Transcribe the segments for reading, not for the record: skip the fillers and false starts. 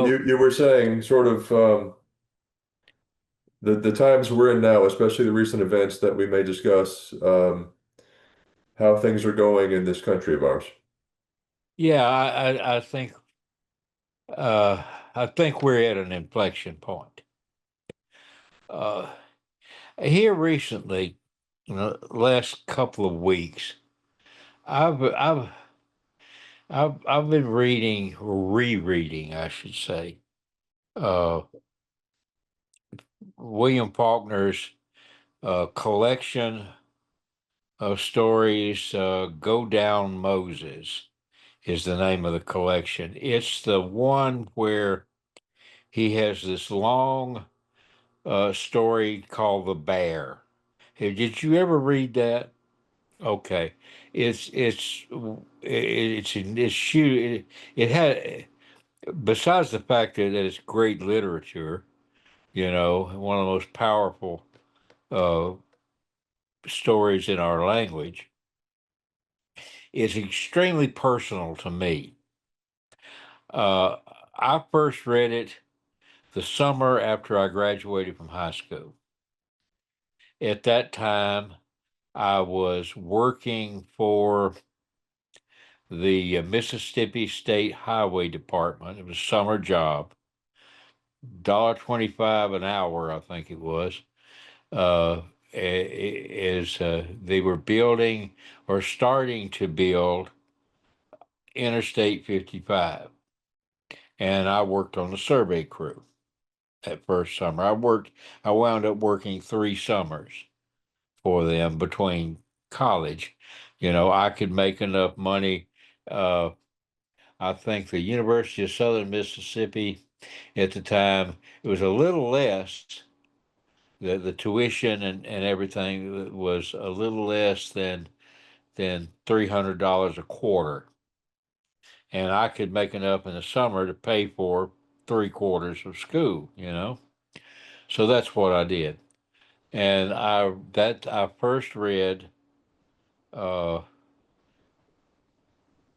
you were saying sort of the times we're in now, especially the recent events that we may discuss, how things are going in this country of ours. Yeah, uh, I think we're at an inflection point. Uh, Here recently, in the last couple of weeks, I've I've I've been reading or rereading, I should say, uh, William Faulkner's collection of stories. "Go Down Moses" is the name of the collection. It's the one where he has this long story called "The Bear." Hey, did you ever read that? Okay, it's huge. It had, besides the fact that it's great literature, one of the most powerful uh, stories in our language. It's extremely personal to me. Uh, I first read it the summer after I graduated from high school. At that time, I was working for the Mississippi State Highway Department. It was a summer job, $1.25 an hour, I think it was. Uh, is They were building or starting to build Interstate 55, and I worked on the survey crew that first summer. I wound up working 3 summers for them between college. I could make enough money. Uh, I think the University of Southern Mississippi at the time, it was a little less. The tuition and everything was a little less than $300 a quarter, and I could make enough in the summer to pay for 3 quarters of school. So that's what I did, and I first read uh,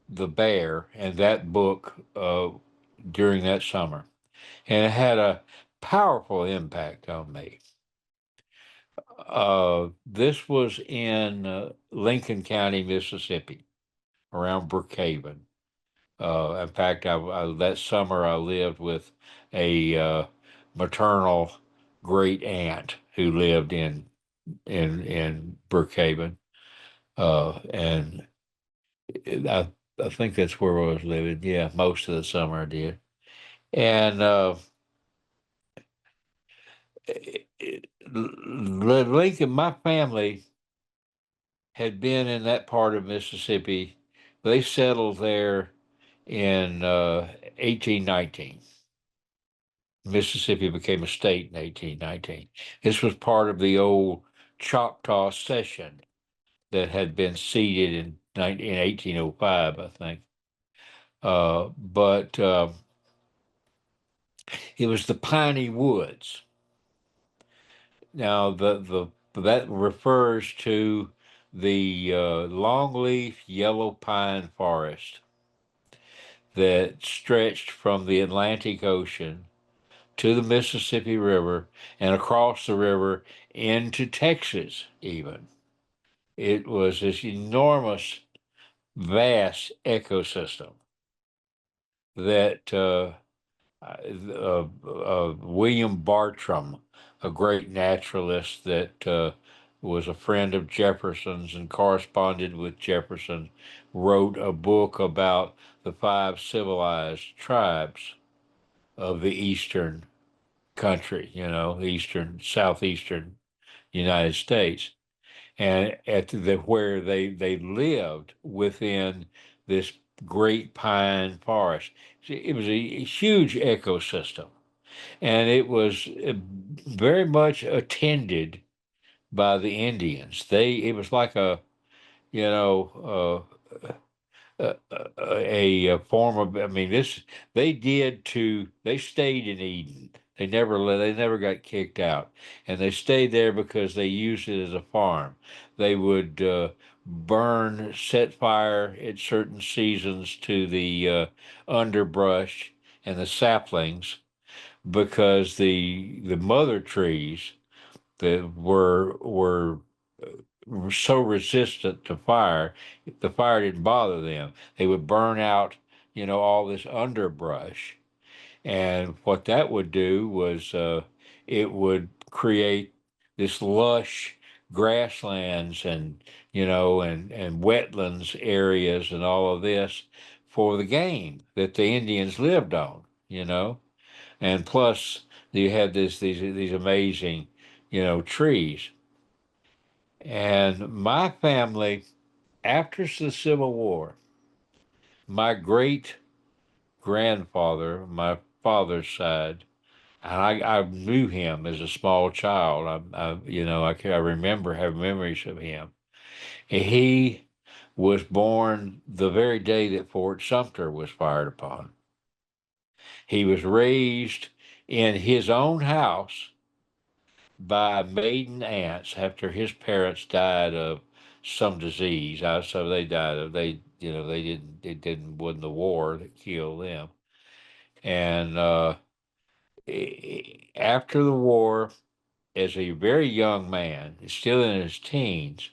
The Bear and that book during that summer, and it had a powerful impact on me. This was in Lincoln County, Mississippi, around Brookhaven. In fact, that summer I lived with a maternal great aunt who lived in Brookhaven, and I think that's where I was living. Yeah, most of the summer I did, and Lincoln, my family had been in that part of Mississippi. They settled there in 1819. Mississippi became a state in 1819. This was part of the old Choctaw Cession that had been seated in 1805, I think. But it was the piney woods. Now, that refers to the longleaf yellow pine forest that stretched from the Atlantic Ocean to the Mississippi River and across the river into Texas, even. It was this enormous, vast ecosystem that William Bartram, a great naturalist that was a friend of Jefferson's and corresponded with Jefferson, wrote a book about the 5 civilized tribes of the eastern country, eastern, southeastern United States, and at where they lived within this great pine forest. It was a huge ecosystem, and it was very much attended by the Indians. It was like you know, a form of. I mean, they stayed in Eden. They never got kicked out, and they stayed there because they used it as a farm. They would set fire at certain seasons to the underbrush and the saplings, because the mother trees that were so resistant to fire, the fire didn't bother them. They would burn out, all this underbrush. And what that would do was it would create this lush grasslands and, and wetlands areas and all of this for the game that the Indians lived on, And plus you had these amazing, trees. And my family, after the Civil War, my great grandfather, my father's side, and I knew him as a small child. I remember having memories of him. He was born the very day that Fort Sumter was fired upon. He was raised in his own house by maiden aunts after his parents died of some disease. So they died of they didn't it didn't wasn't the war that killed them. And after the war, as a very young man, still in his teens,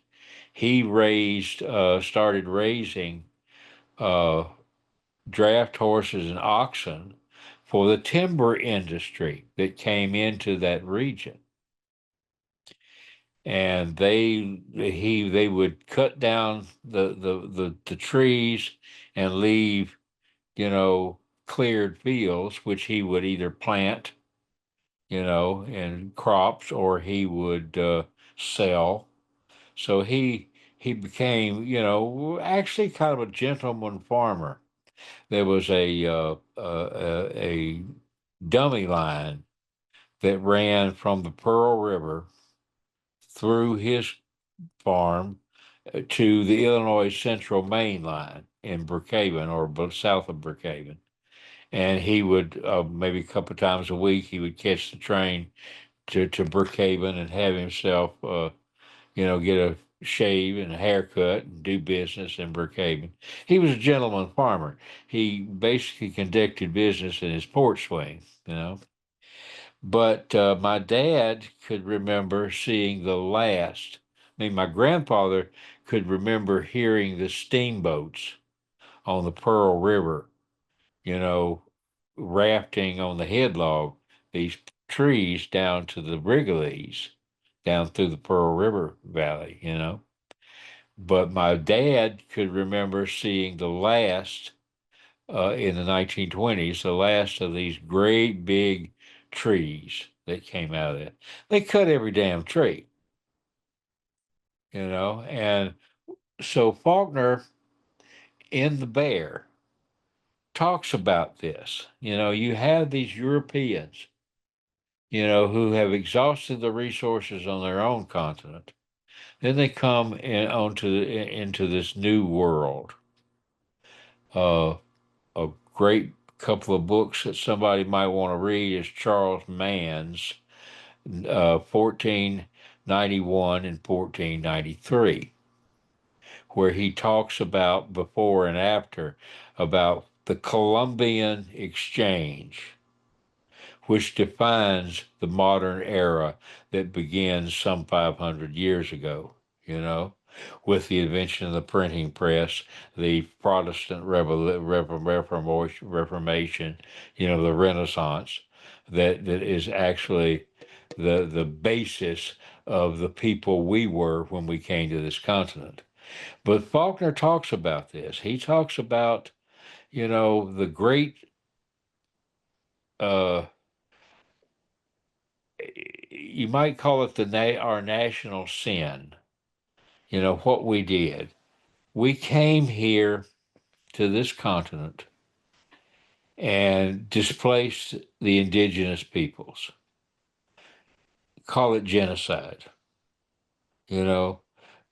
he started raising uh, draft horses and oxen for the timber industry that came into that region. And they would cut down the trees and leave, cleared fields, which he would either plant, in crops, or he would sell. So he became, actually kind of a gentleman farmer. There was a dummy line that ran from the Pearl River through his farm to the Illinois Central Main Line in Brookhaven, or south of Brookhaven. And he would, maybe a couple of times a week, he would catch the train to Brookhaven and have himself, get a shave and a haircut and do business in Brookhaven. He was a gentleman farmer. He basically conducted business in his porch swing. But my dad could remember seeing the last. I mean, my grandfather could remember hearing the steamboats on the Pearl River, you know, rafting on the headlog these trees down to the Wrigley's, down through the Pearl River Valley. But my dad could remember seeing the last, in the 1920s, the last of these great big trees that came out of it. They cut every damn tree. And so Faulkner in The Bear talks about this. You have these Europeans, who have exhausted the resources on their own continent. Then they come into this new world. Uh, a great couple of books that somebody might want to read is Charles Mann's 1491 and 1493, where he talks about before and after about the Columbian Exchange, which defines the modern era that begins some 500 years ago, you know, with the invention of the printing press, the Protestant Reformation, the Renaissance, that is actually the basis of the people we were when we came to this continent. But Faulkner talks about this. He talks about, the great uh, you might call it our national sin. What we did. We came here to this continent and displaced the indigenous peoples. Call it genocide. You know,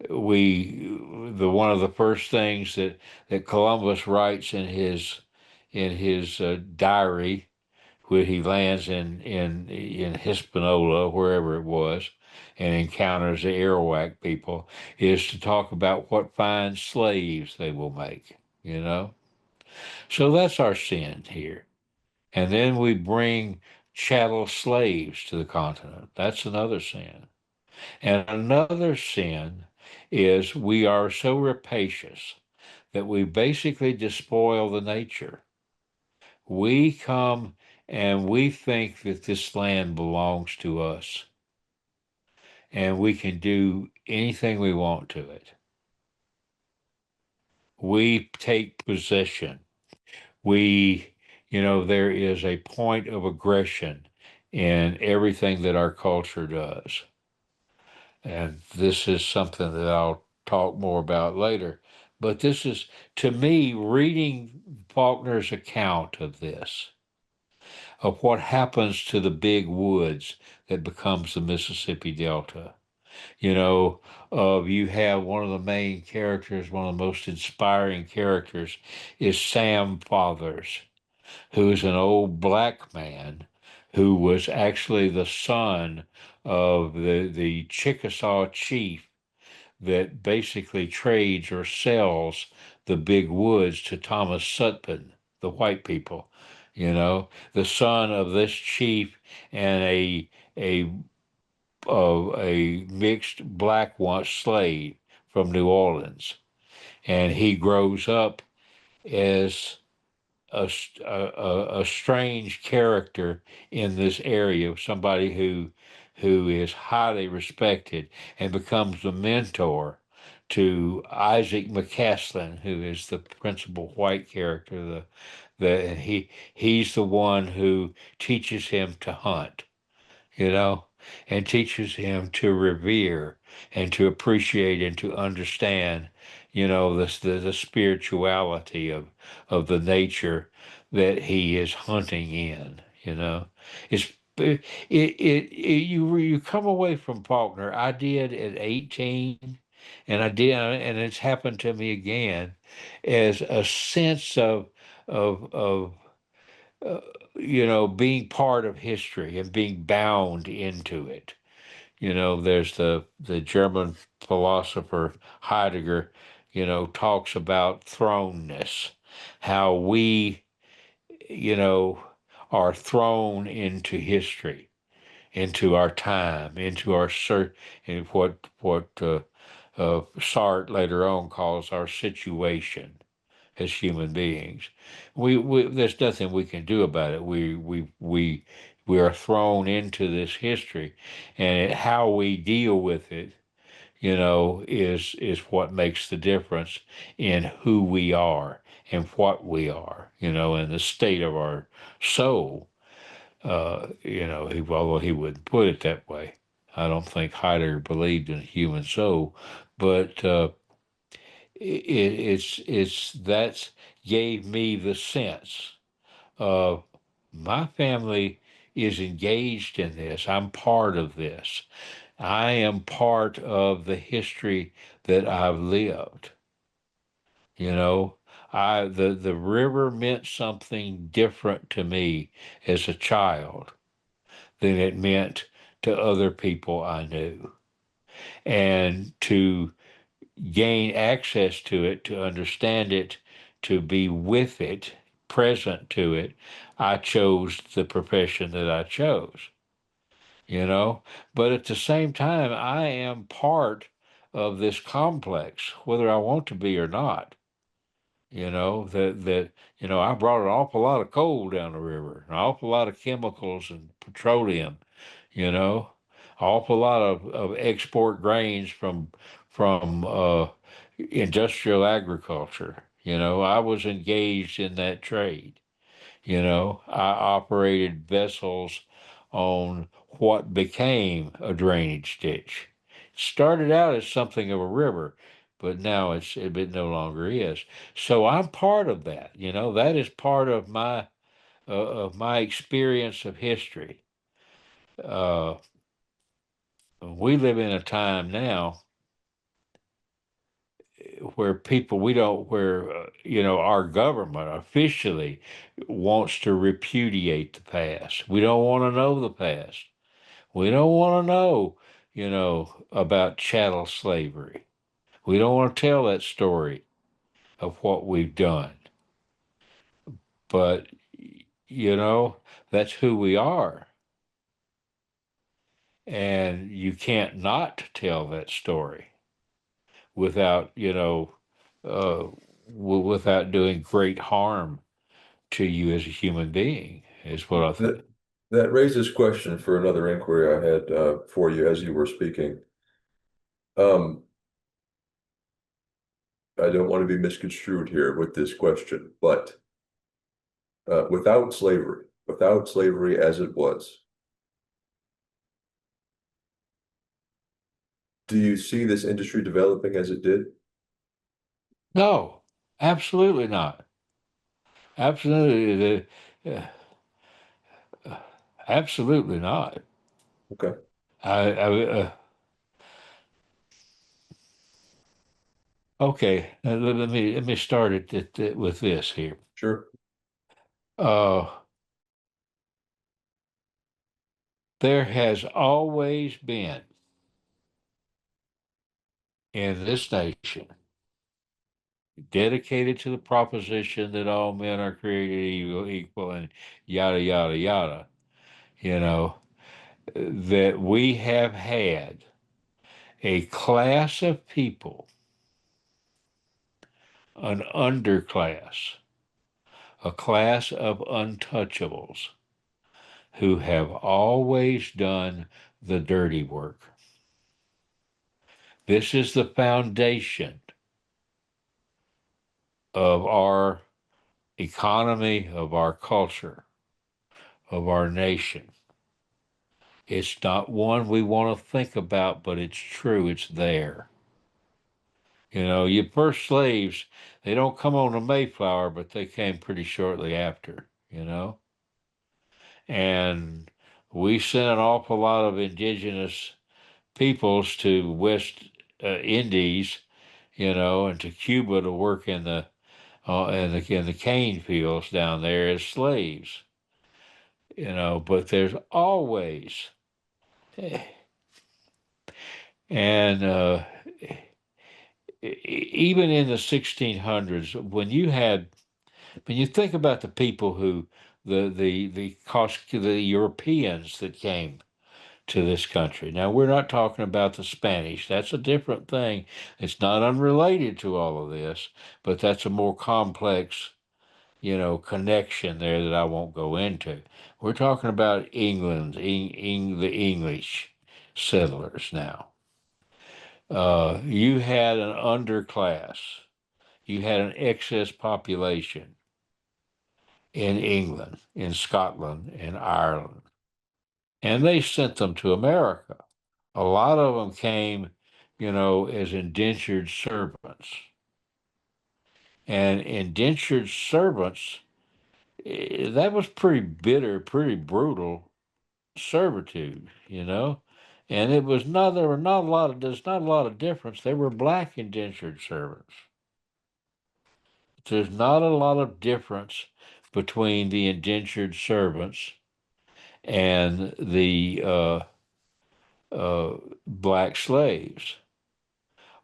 the one of the first things that Columbus writes in his diary, where he lands in Hispaniola, wherever it was, and encounters the Arawak people, is to talk about what fine slaves they will make. So that's our sin here. And then we bring chattel slaves to the continent. That's another sin. And another sin is we are so rapacious that we basically despoil the nature. We come and we think that this land belongs to us and we can do anything we want to it. We take possession. We, there is a point of aggression in everything that our culture does. And this is something that I'll talk more about later. But this is, to me, reading Faulkner's account of this, of what happens to the big woods that becomes the Mississippi Delta. You have one of the main characters, one of the most inspiring characters, is Sam Fathers, who is an old black man who was actually the son of the Chickasaw chief that basically trades or sells the big woods to Thomas Sutpen, the white people. The son of this chief and a a mixed black one slave from New Orleans, and he grows up as a strange character in this area, somebody who is highly respected and becomes the mentor to Isaac McCaslin, who is the principal white character. He's the one who teaches him to hunt, you know, and teaches him to revere and to appreciate and to understand, the spirituality of the nature that he is hunting in. It's you come away from Faulkner. I did at 18, and and it's happened to me again, as a sense of uh, being part of history and being bound into it. There's the German philosopher Heidegger, talks about thrownness, how we, you know, are thrown into history, into our time, into our search, and what Sartre later on calls our situation as human beings. We there's nothing we can do about it. We are thrown into this history, and how we deal with it, is what makes the difference in who we are and what we are, and the state of our soul. Although he wouldn't put it that way. I don't think Heidegger believed in a human soul, but it's that gave me the sense of my family is engaged in this. I'm part of this. I am part of the history that I've lived. You know, the river meant something different to me as a child than it meant to other people I knew. And to gain access to it, to understand it, to be with it, present to it, I chose the profession that I chose, you know. But at the same time, I am part of this complex, whether I want to be or not. I brought an awful lot of coal down the river, an awful lot of chemicals and petroleum, an awful lot of export grains from industrial agriculture. I was engaged in that trade. I operated vessels on what became a drainage ditch. Started out as something of a river, but now it no longer is. So I'm part of that. That is part of my experience of history. Uh, we live in a time now where people we don't where our government officially wants to repudiate the past. We don't want to know the past. We don't want to know, about chattel slavery. We don't want to tell that story of what we've done. But You know, that's who we are. And you can't not tell that story without, uh, without doing great harm to you as a human being, is what I think. That that raises question for another inquiry I had for you as you were speaking. Um, I don't want to be misconstrued here with this question, but without slavery as it was, do you see this industry developing as it did? No, absolutely not. Absolutely. Absolutely not. Okay, Okay, let me start with this here. sure. Uh, there has always been in this nation dedicated to the proposition that all men are created equal and yada yada yada. You know that we have had a class of people, an underclass, a class of untouchables who have always done the dirty work. This is the foundation of our economy, of our culture, of our nation. It's not one we want to think about, but it's true. It's there. Your first slaves, they don't come on the Mayflower, but they came pretty shortly after. And we sent an awful lot of indigenous peoples to West Indies, and to Cuba to work in the cane fields down there as slaves. But there's always, and even in the 1600s, when you think about the people who the Europeans that came to this country. Now, we're not talking about the Spanish. That's a different thing. It's not unrelated to all of this, but that's a more complex, connection there that I won't go into. We're talking about England, the English settlers now. You had an underclass. You had an excess population in England, in Scotland, in Ireland, and they sent them to America. A lot of them came, as indentured servants. And indentured servants, that was pretty bitter, pretty brutal servitude. And it was not, there were not a lot of, there's not a lot of difference. They were black indentured servants. There's not a lot of difference between the indentured servants and the black slaves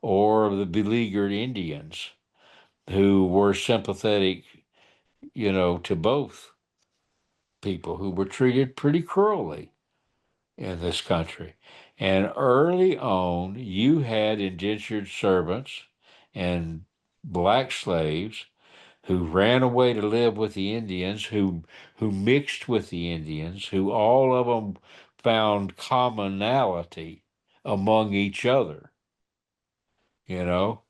or the beleaguered Indians who were sympathetic, to both people who were treated pretty cruelly in this country. And early on, you had indentured servants and black slaves who ran away to live with the Indians, who mixed with the Indians, who all of them found commonality among each other, you know.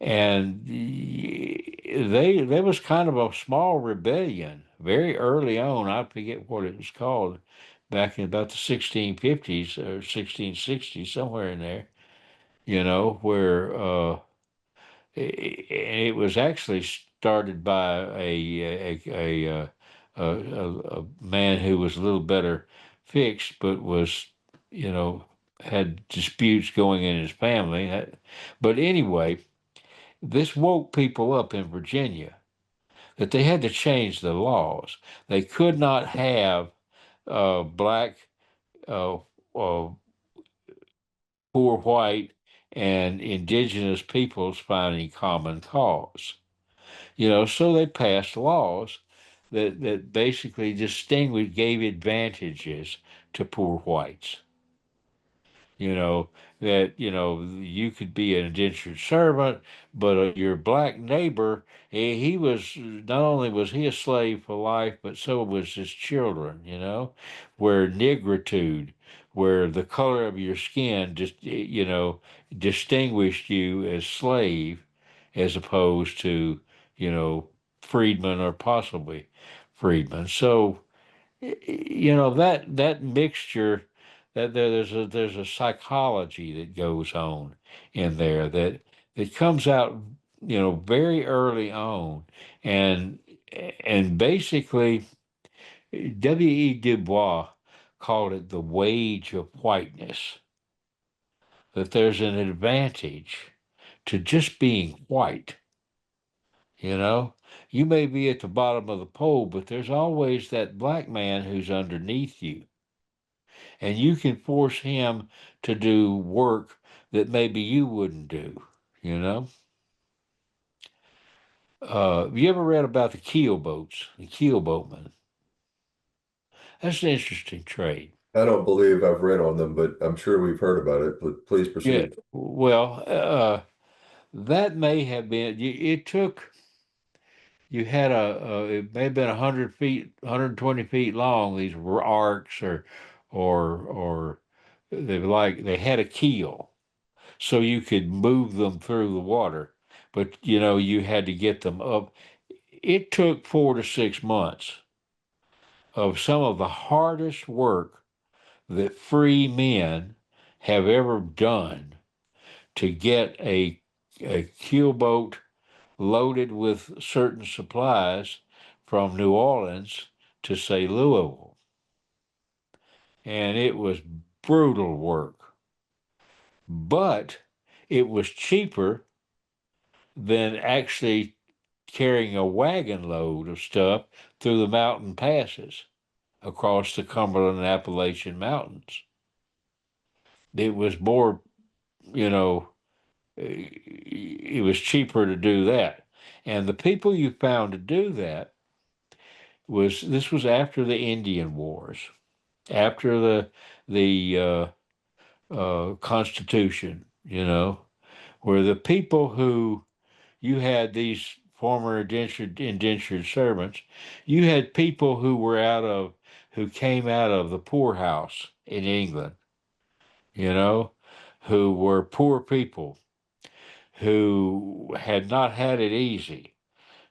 And there was kind of a small rebellion very early on. I forget what it was called, back in about the 1650s or 1660s, somewhere in there. Where it was actually started by a man who was a little better fixed, but was, you know, had disputes going in his family. But anyway, this woke people up in Virginia that they had to change the laws. They could not have black, uh, uh, poor white, and indigenous peoples finding common cause. So they passed laws that basically distinguished, gave advantages to poor whites. You know, that, you could be an indentured servant, but your black neighbor, he was, not only was he a slave for life, but so was his children, where negritude, where the color of your skin just, distinguished you as slave as opposed to, you know, freedman or possibly freedman. So, that mixture, that there's a psychology that goes on in there that comes out, very early on. And and basically W.E. Du Bois called it the wage of whiteness, that there's an advantage to just being white. you know you may be at the bottom of the pole, but there's always that black man who's underneath you, and you can force him to do work that maybe you wouldn't do. You know, have you ever read about the keel boats, the keel boatmen? That's an interesting trade. I don't believe I've read on them, but I'm sure we've heard about it. But please Yeah, proceed. well, that may have been. It took. You had it may have been 100 feet, 120 feet long. These were arcs, or they had a keel, so you could move them through the water. But you had to get them up. It took 4 to 6 months of some of the hardest work that free men have ever done to get a keelboat loaded with certain supplies from New Orleans to, say, Louisville. And it was brutal work, but it was cheaper than actually carrying a wagon load of stuff through the mountain passes across the Cumberland and Appalachian Mountains. It was more, you know, it was cheaper to do that. And the people you found to do that this was after the Indian Wars, after the Constitution, where the people who you had these former indentured servants. You had people who came out of the poorhouse in England, you know, who were poor people, who had not had it easy,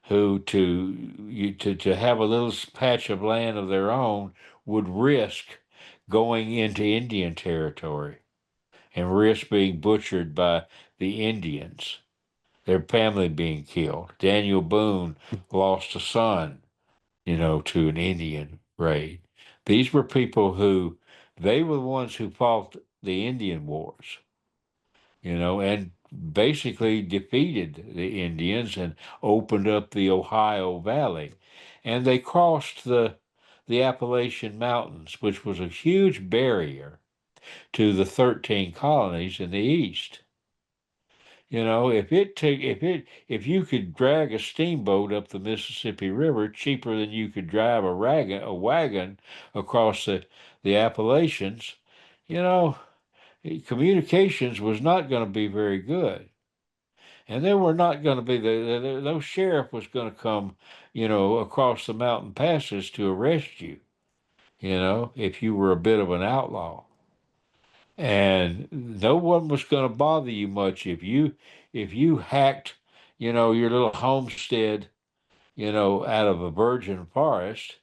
who to have a little patch of land of their own would risk going into Indian territory and risk being butchered by the Indians, their family being killed. Daniel Boone lost a son, to an Indian raid. These were people who they were the ones who fought the Indian wars, and basically defeated the Indians and opened up the Ohio Valley. And they crossed the Appalachian Mountains, which was a huge barrier to the 13 colonies in the East. If you could drag a steamboat up the Mississippi River cheaper than you could drive a wagon across the Appalachians, you know, communications was not going to be very good. And they were not going to be no sheriff was going to come, across the mountain passes to arrest you, if you were a bit of an outlaw. And no one was going to bother you much if you hacked, your little homestead, out of a virgin forest,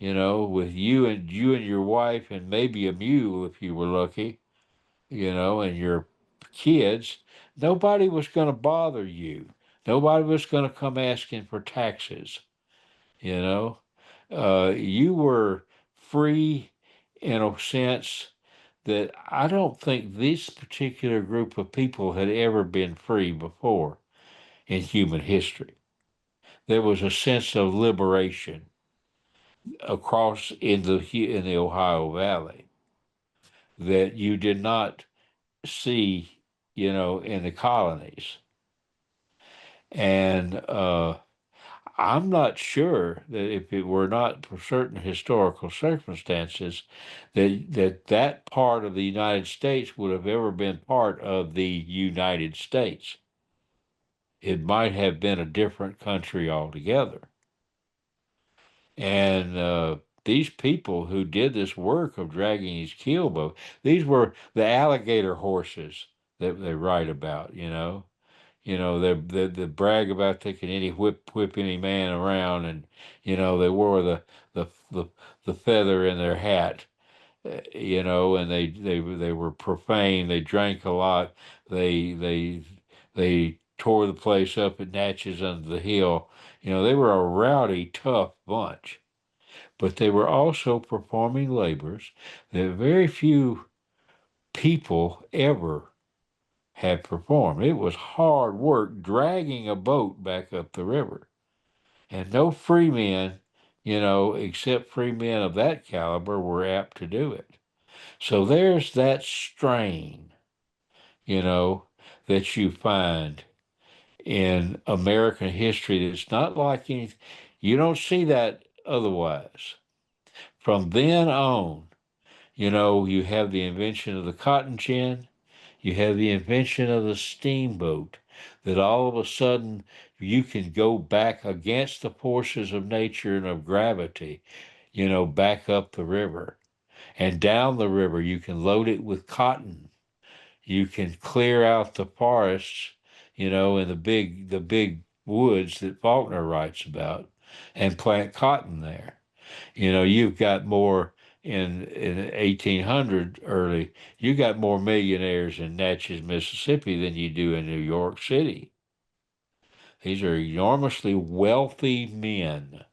with you and your wife and maybe a mule if you were lucky, and your kids. Nobody was going to bother you. Nobody was going to come asking for taxes. You know, you were free in a sense that I don't think this particular group of people had ever been free before in human history. There was a sense of liberation across in the Ohio Valley that you did not see, in the colonies. And I'm not sure that if it were not for certain historical circumstances, that part of the United States would have ever been part of the United States. It might have been a different country altogether. And these people who did this work of dragging these keel boats, these were the alligator horses that they write about, you know. They brag about they can whip any man around, and they wore the the, the feather in their hat, and they were profane. They drank a lot. They tore the place up at Natchez under the hill. They were a rowdy, tough bunch, but they were also performing labors that very few people ever had performed. It was hard work dragging a boat back up the river. And no free men, except free men of that caliber, were apt to do it. So there's that strain, you know, that you find in American history that's not like anything. You don't see that otherwise. From then on, you have the invention of the cotton gin. You have the invention of the steamboat, that all of a sudden you can go back against the forces of nature and of gravity, back up the river. And down the river, you can load it with cotton. You can clear out the forests, in the big woods that Faulkner writes about, and plant cotton there. You've got more in 1800 early. You got more millionaires in Natchez, Mississippi than you do in New York City. These are enormously wealthy men,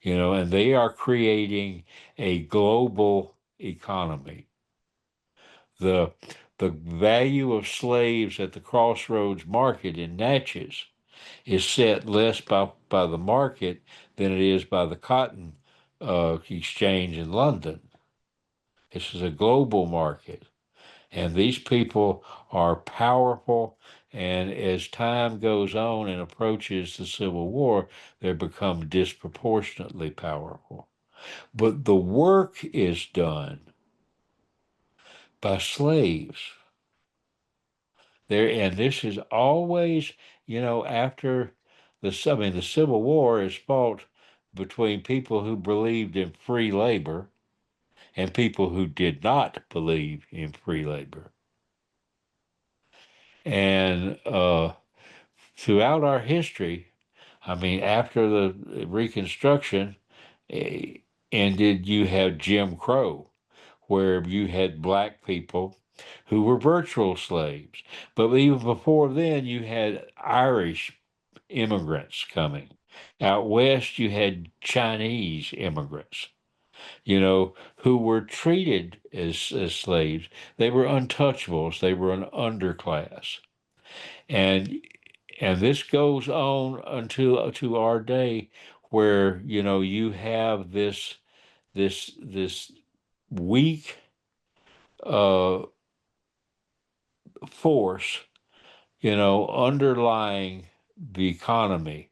and they are creating a global economy. The the value of slaves at the Crossroads Market in Natchez is set less by the market than it is by the cotton exchange in London. This is a global market, and these people are powerful. And as time goes on and approaches the Civil War, they become disproportionately powerful. But the work is done by slaves. And this is always, after the Civil War is fought between people who believed in free labor and people who did not believe in free labor. And throughout our history, after the Reconstruction eh, ended, you have Jim Crow, where you had black people who were virtual slaves. But even before then, you had Irish immigrants coming. Out west, you had Chinese immigrants, who were treated as slaves. They were untouchables. They were an underclass. And and this goes on until to our day, where you have this weak uh, force, underlying the economy.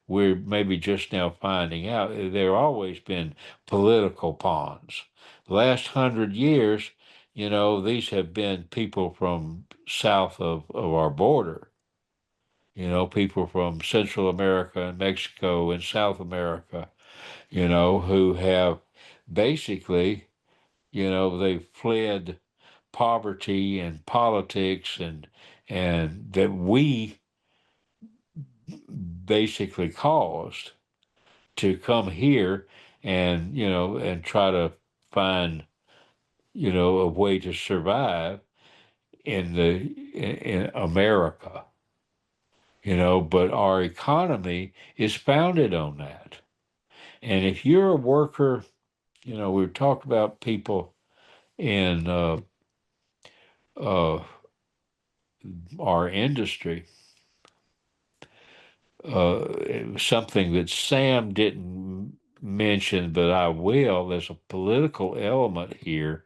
We're maybe just now finding out there always been political pawns. The last 100 years, these have been people from south of our border, people from Central America and Mexico and South America, who have basically, they've fled poverty and politics, and that we basically caused, to come here and try to find a way to survive in America. But our economy is founded on that. And if you're a worker, we've talked about people in uh, our industry. Something that Sam didn't mention, but I will. There's a political element here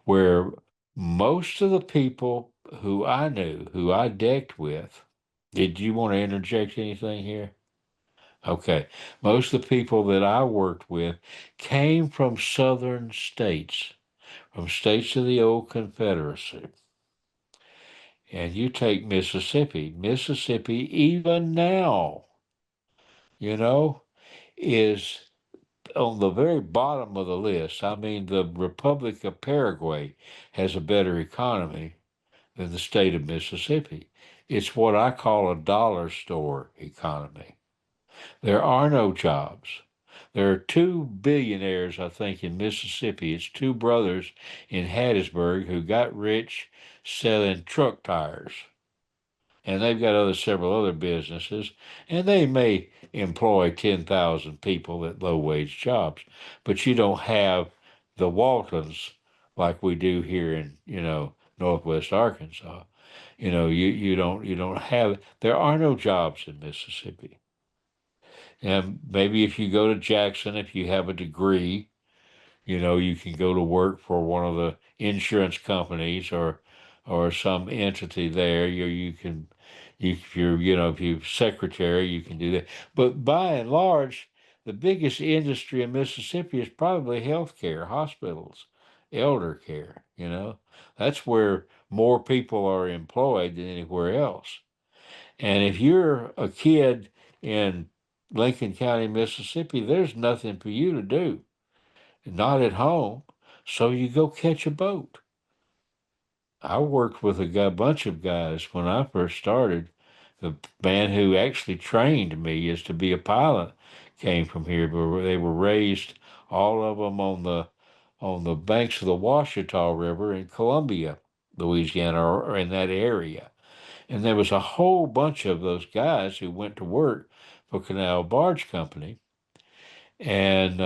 where most of the people who I knew, who I decked with, Did you want to interject anything here? Okay. Most of the people that I worked with came from southern states, from states of the old Confederacy. And you take Mississippi. Mississippi, even now, you know, is on the very bottom of the list. I mean, the Republic of Paraguay has a better economy than the state of Mississippi. It's what I call a dollar store economy. There are no jobs. There are two billionaires, I think, in Mississippi. It's two brothers in Hattiesburg who got rich selling truck tires. And they've got several other businesses, and they may employ 10,000 people at low wage jobs, but you don't have the Waltons like we do here in Northwest Arkansas. You don't have, there are no jobs in Mississippi. And maybe if you go to Jackson, if you have a degree, you can go to work for one of the insurance companies or some entity there. You can, if you're, if you're secretary, you can do that. But by and large, the biggest industry in Mississippi is probably healthcare, hospitals, elder care. That's where more people are employed than anywhere else. And if you're a kid in Lincoln County, Mississippi, there's nothing for you to do, not at home. So you go catch a boat. I worked with bunch of guys when I first started. The man who actually trained me is to be a pilot came from here, but they were raised, all of them on the banks of the Washita River in Columbia, Louisiana, or in that area. And there was a whole bunch of those guys who went to work for Canal Barge Company, and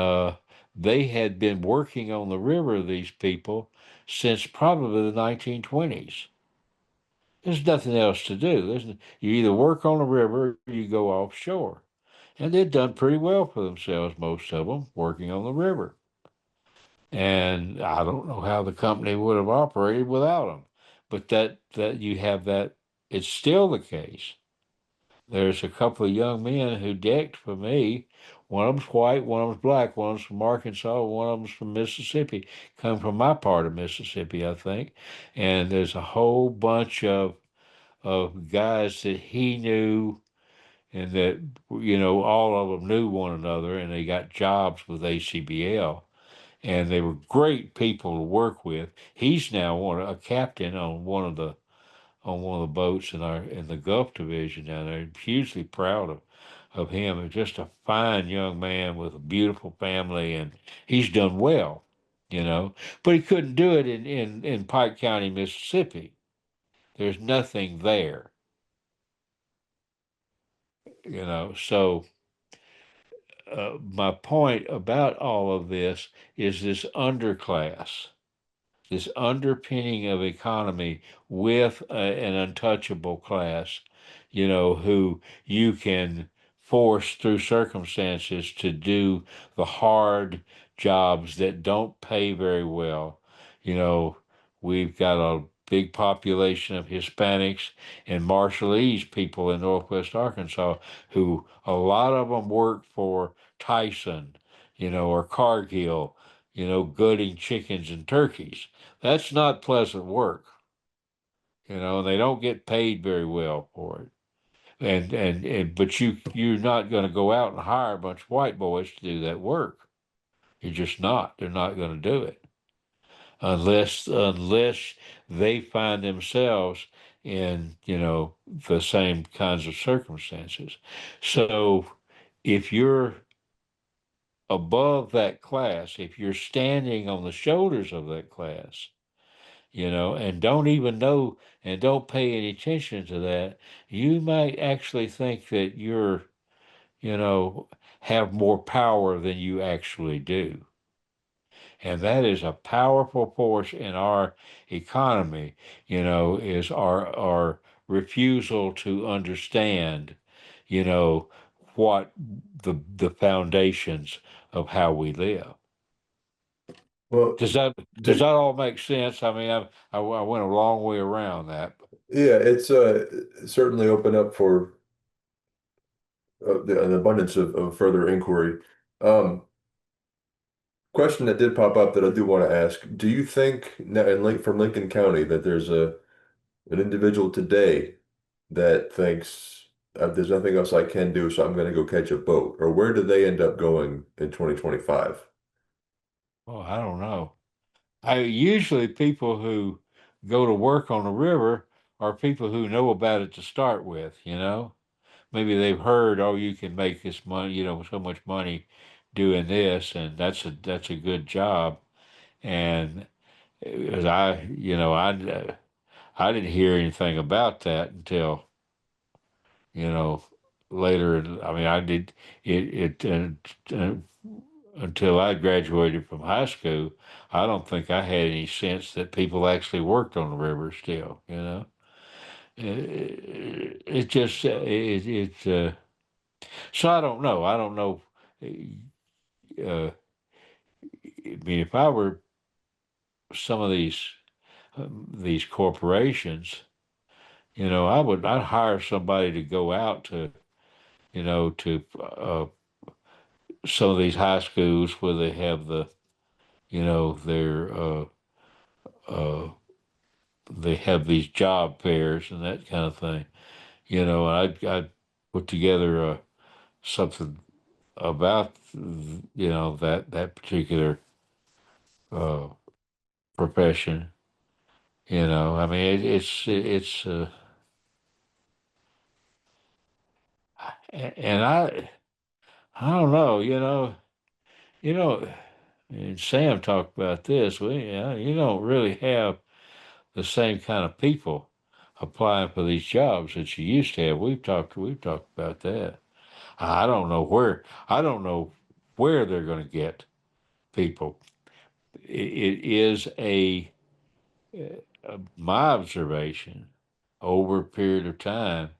they had been working on the river, these people, since probably the 1920s. There's nothing else to do. You either work on the river or you go offshore. And they'd done pretty well for themselves, most of them, working on the river. And I don't know how the company would have operated without them. But that you have that, it's still the case. There's a couple of young men who decked for me. One of them's white, one of them's black, one of them's from Arkansas, one of them's from Mississippi. Come from my part of Mississippi, I think. And there's a whole bunch of guys that he knew, and that all of them knew one another, and they got jobs with ACBL, and they were great people to work with. He's now a captain on one of the boats in the Gulf Division down there. Hugely proud of him. He's just a fine young man with a beautiful family, and he's done well, you know. But he couldn't do it in Pike County, Mississippi. There's nothing there, So my point about all of this is this underpinning of economy with an untouchable class, who you can force through circumstances to do the hard jobs that don't pay very well. You know, we've got a big population of Hispanics and Marshallese people in Northwest Arkansas who a lot of them work for Tyson, or Cargill, gutting chickens and turkeys. That's not pleasant work, and they don't get paid very well for it. And but you're not going to go out and hire a bunch of white boys to do that work. You're just not. They're not going to do it unless they find themselves in the same kinds of circumstances. So if you're above that class, if you're standing on the shoulders of that class, and don't even know and don't pay any attention to that, you might actually think that you know, have more power than you actually do. And that is a powerful force in our economy, is our refusal to understand, you know, what the foundations of how we live. Well, Does that all make sense? I mean, I went a long way around that. Yeah, it's certainly opened up for an abundance of further inquiry. Um, Question that did pop up that I do want to ask: do you think now from Lincoln County that there's a an individual today that thinks there's nothing else I can do, so I'm going to go catch a boat, or where do they end up going in 2025? Well, I don't know. I usually people who go to work on the river are people who know about it to start with, you know. Maybe they've heard, oh, you can make this money, so much money doing this, and that's a good job. And as I didn't hear anything about that until you know later. I mean, I did uh, until I graduated from high school. I don't think I had any sense that people actually worked on the river still. It just it so I don't know. I don't know. I mean, if I were some of these corporations, I'd hire somebody to go out to to some of these high schools where they have their uh, they have these job fairs and that kind of thing. I'd put together something about that particular uh, profession. I mean, it's and I don't know. You know, and Sam talked about this. You don't really have the same kind of people applying for these jobs that you used to have. We've talked about that. I don't know where they're going to get people. It is my observation over a period of time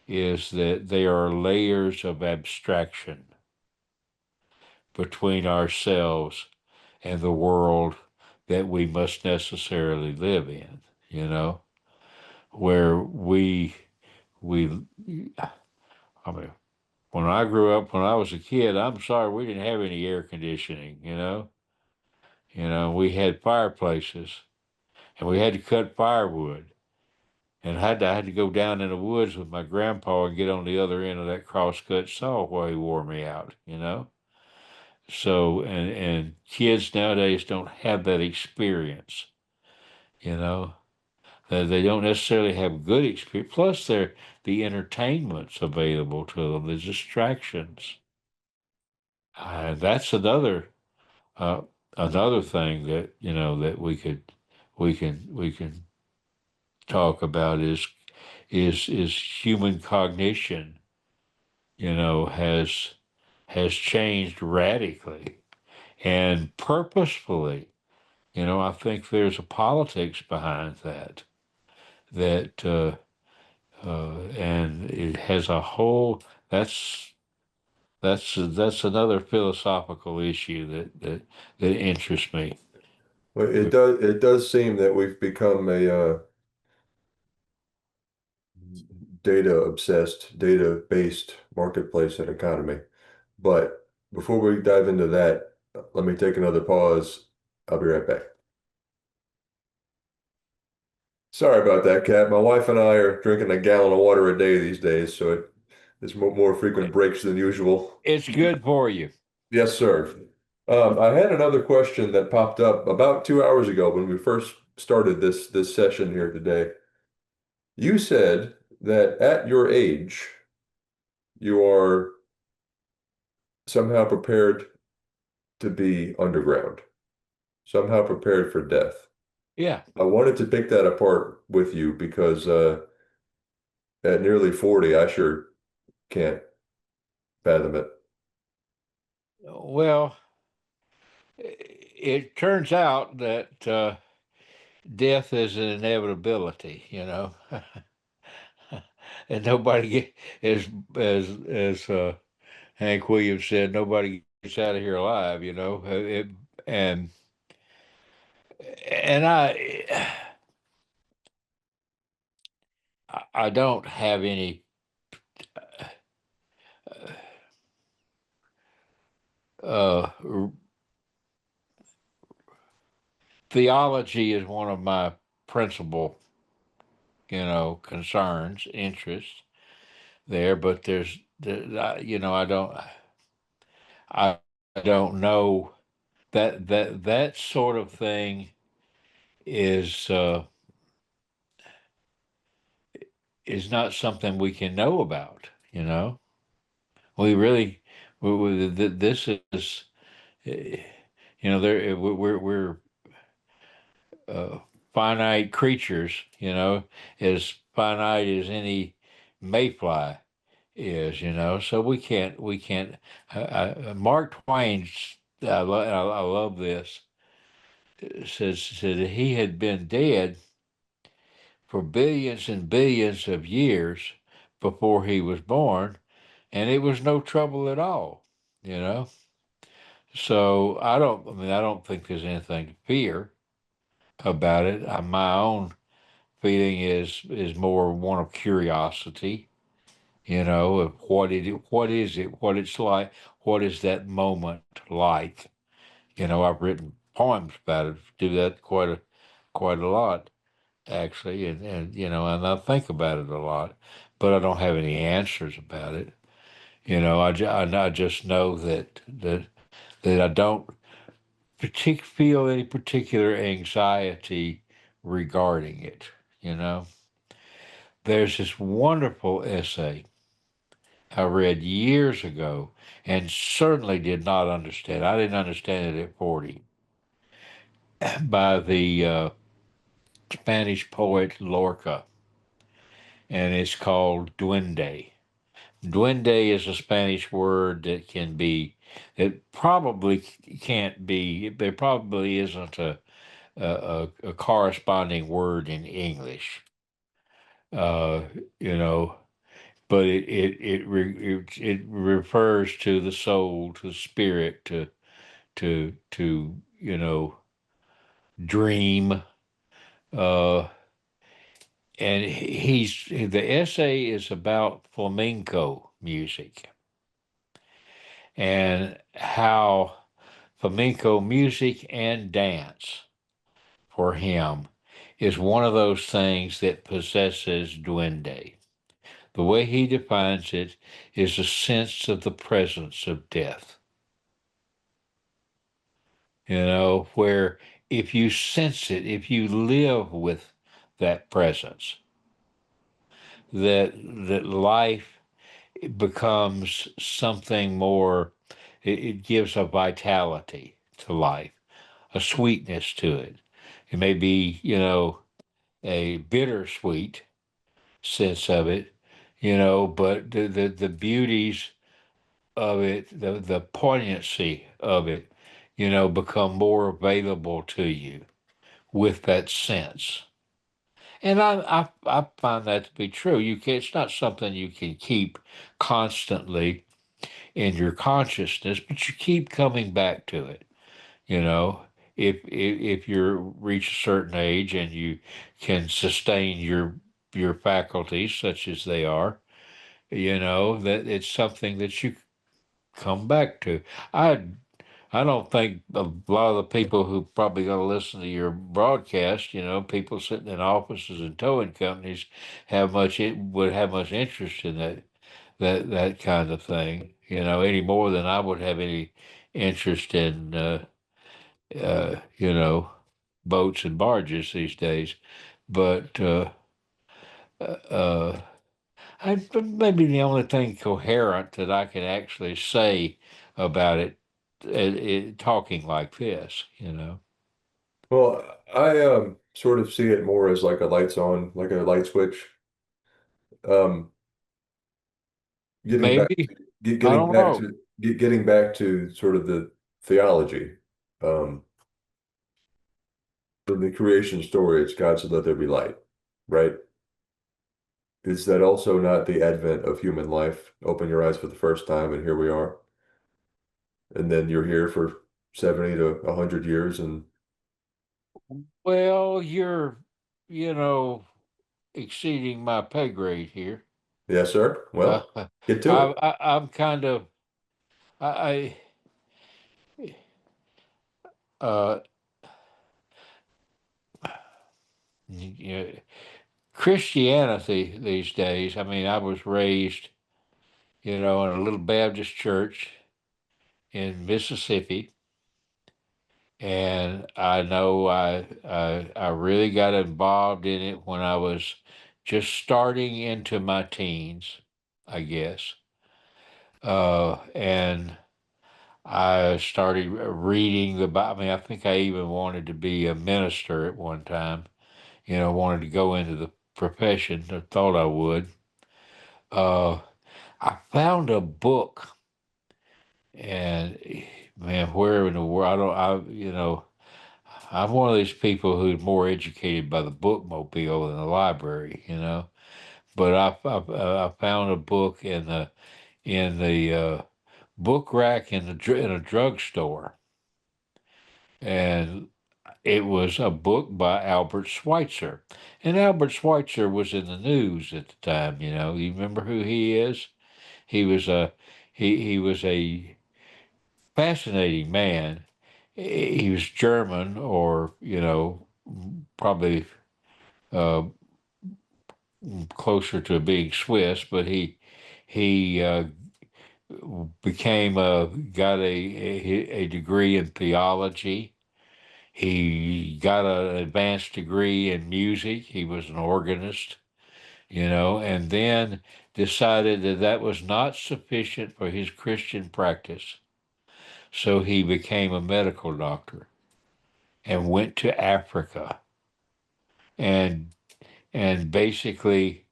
is that there are layers of abstraction between ourselves and the world that we must necessarily live in, you know, where we I mean when I grew up when I was a kid, I'm sorry we didn't have any air conditioning, you know. We had fireplaces and we had to cut firewood. And I had to go down in the woods with my grandpa and get on the other end of that crosscut saw while he wore me out. So and kids nowadays don't have that experience, you know. They don't necessarily have good experience. Plus, the entertainments available to them, the distractions. That's uh, another thing that that we can talk about is human cognition. Has changed radically and purposefully. I think there's a politics behind that. That and it has a whole. That's another philosophical issue that interests me. Well, it does seem that we've become a data obsessed, data based marketplace and economy. But before we dive into that, let me take another pause. I'll be right back. Sorry about that, Cat. My wife and I are drinking a gallon of water a day these days, so it's more frequent breaks than usual. It's good for you. Yes, sir. I had another question that popped up about 2 hours ago when we first started this session here today. You said that at your age, you are somehow prepared to be underground, somehow prepared for death. Yeah. I wanted to pick that apart with you because at nearly 40, I sure can't fathom it. Well, it turns out that death is an inevitability. And nobody get as Hank Williams said, nobody gets out of here alive. And and I don't have any. Uh, Theology is one of my principal, concerns, interests there. But I don't know that sort of thing is is not something we can know about. We really, this is, eh, there we're uh, finite creatures, as finite as any mayfly is, so we can't. Mark Twain's, I love this. Said that he had been dead for billions and billions of years before he was born, and it was no trouble at all, you know. So I don't think there's anything to fear about it. My own feeling is more one of curiosity, of what is it, what it's like, what is that moment like. I've written poems about it, do that quite a lot actually, and I think about it a lot, but I don't have any answers about it. I just know that I don't feel any particular anxiety regarding it. You know, there's this wonderful essay I read years ago and certainly did not understand. I didn't understand it at 40 by the Spanish poet Lorca, and it's called Duende. Duende is a Spanish word that probably can't be, there probably isn't a corresponding word in English, uh, you know, but it refers to the soul, to the spirit, to dream. Uh, and the essay is about flamenco music and how flamenco music and dance for him is one of those things that possesses duende. The way he defines it is a sense of the presence of death, where if you sense it, if you live with that presence, that life becomes something more, it gives a vitality to life, a sweetness to it. It may be, a bittersweet sense of it, but the beauties of it, the poignancy of it, become more available to you with that sense. And I find that to be true. It's not something you can keep constantly in your consciousness, but you keep coming back to it. You know, if you reach a certain age and you can sustain your faculties such as they are, that it's something that you come back to. I I don't think a lot of the people who probably going to listen to your broadcast, people sitting in offices and towing companies, would have much interest in that kind of thing, any more than I would have any interest in, uh, you know, boats and barges these days. But uh, maybe the only thing coherent that I can actually say about it talking like this. Well, I sort of see it more as like a lights on, like a light switch. Um, getting back Maybe, to I getting don't back know. to getting back to sort of the theology. Um, in the creation story, it's God said, "Let there be light," right? Is that also not the advent of human life? Open your eyes for the first time, and here we are. And then you're here for 70 to 100 years, and Well, you know, exceeding my pay grade here. Yes, sir. Uh, Well, get to it. I'm kind of I uh you know, Christianity these days. I mean, I was raised, in a little Baptist church in Mississippi, and I know I really got involved in it when I was just starting into my teens, I guess. And I started reading the Bible. I mean, I think I even wanted to be a minister at one time. Wanted to go into the profession. I thought I would. Uh, I found a book, and man, where in the world? I'm one of these people who's more educated by the bookmobile than the library. But I found a book in the book rack in a drugstore, and it was a book by Albert Schweitzer. And Albert Schweitzer was in the news at the time. You remember who he is? He was a he was a fascinating man. He was German, or probably uh, closer to being Swiss, but he became got a degree in theology. He got an advanced degree in music. He was an organist, and then decided that that was not sufficient for his Christian practice. So he became a medical doctor and went to Africa, and basically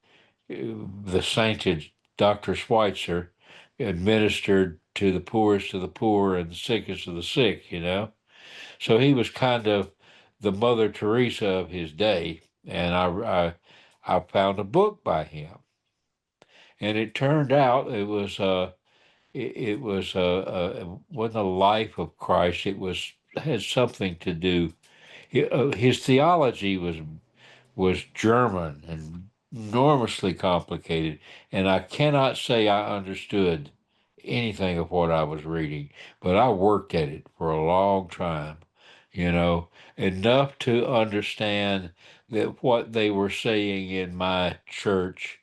the sainted Dr. Schweitzer administered to the poorest of the poor and the sickest of the sick. So he was kind of the Mother Teresa of his day, and I found a book by him, and it turned out it wasn't a life of Christ. It had something to do. His theology was German and enormously complicated, and I cannot say I understood anything of what I was reading, but I worked at it for a long time, you know, enough to understand that what they were saying in my church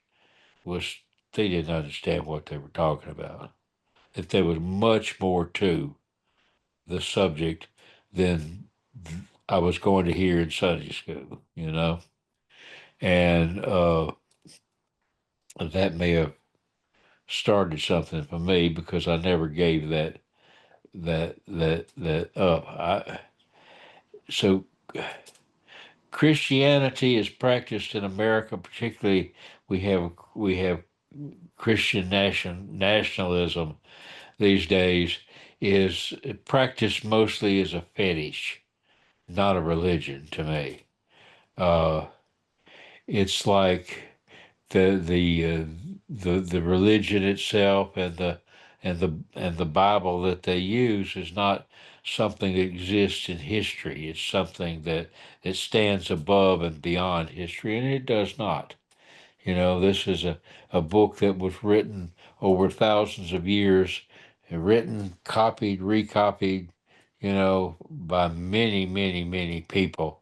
was they didn't understand what they were talking about, that there was much more to the subject than I was going to hear in Sunday school. And that may have started something for me because I never gave that up. So Christianity is practiced in America, particularly we have Christian nationalism these days is practiced mostly as a fetish, not a religion to me. Uh, it's like the religion itself and the Bible that they use is not something that exists in history. It's something that stands above and beyond history, and it does not. This is a book that was written over thousands of years, written, copied, recopied, by many, many, many people.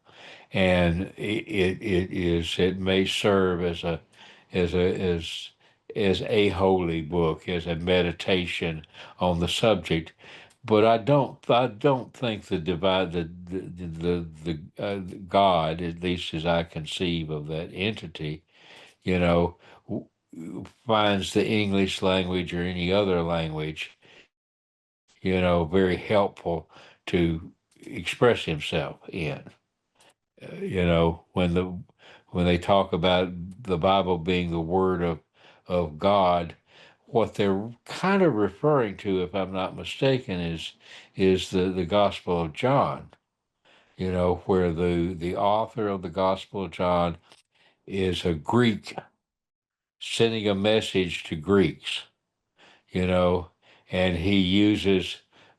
And it may serve as a, as a holy book, as a meditation on the subject. But I don't think the God, at least as I conceive of that entity, you know, finds the English language or any other language, very helpful to express himself in. When they talk about the Bible being the word of God, what they're kind of referring to, if I'm not mistaken, is the Gospel of John. Where the author of the Gospel of John is a Greek sending a message to Greeks, you know, and he uses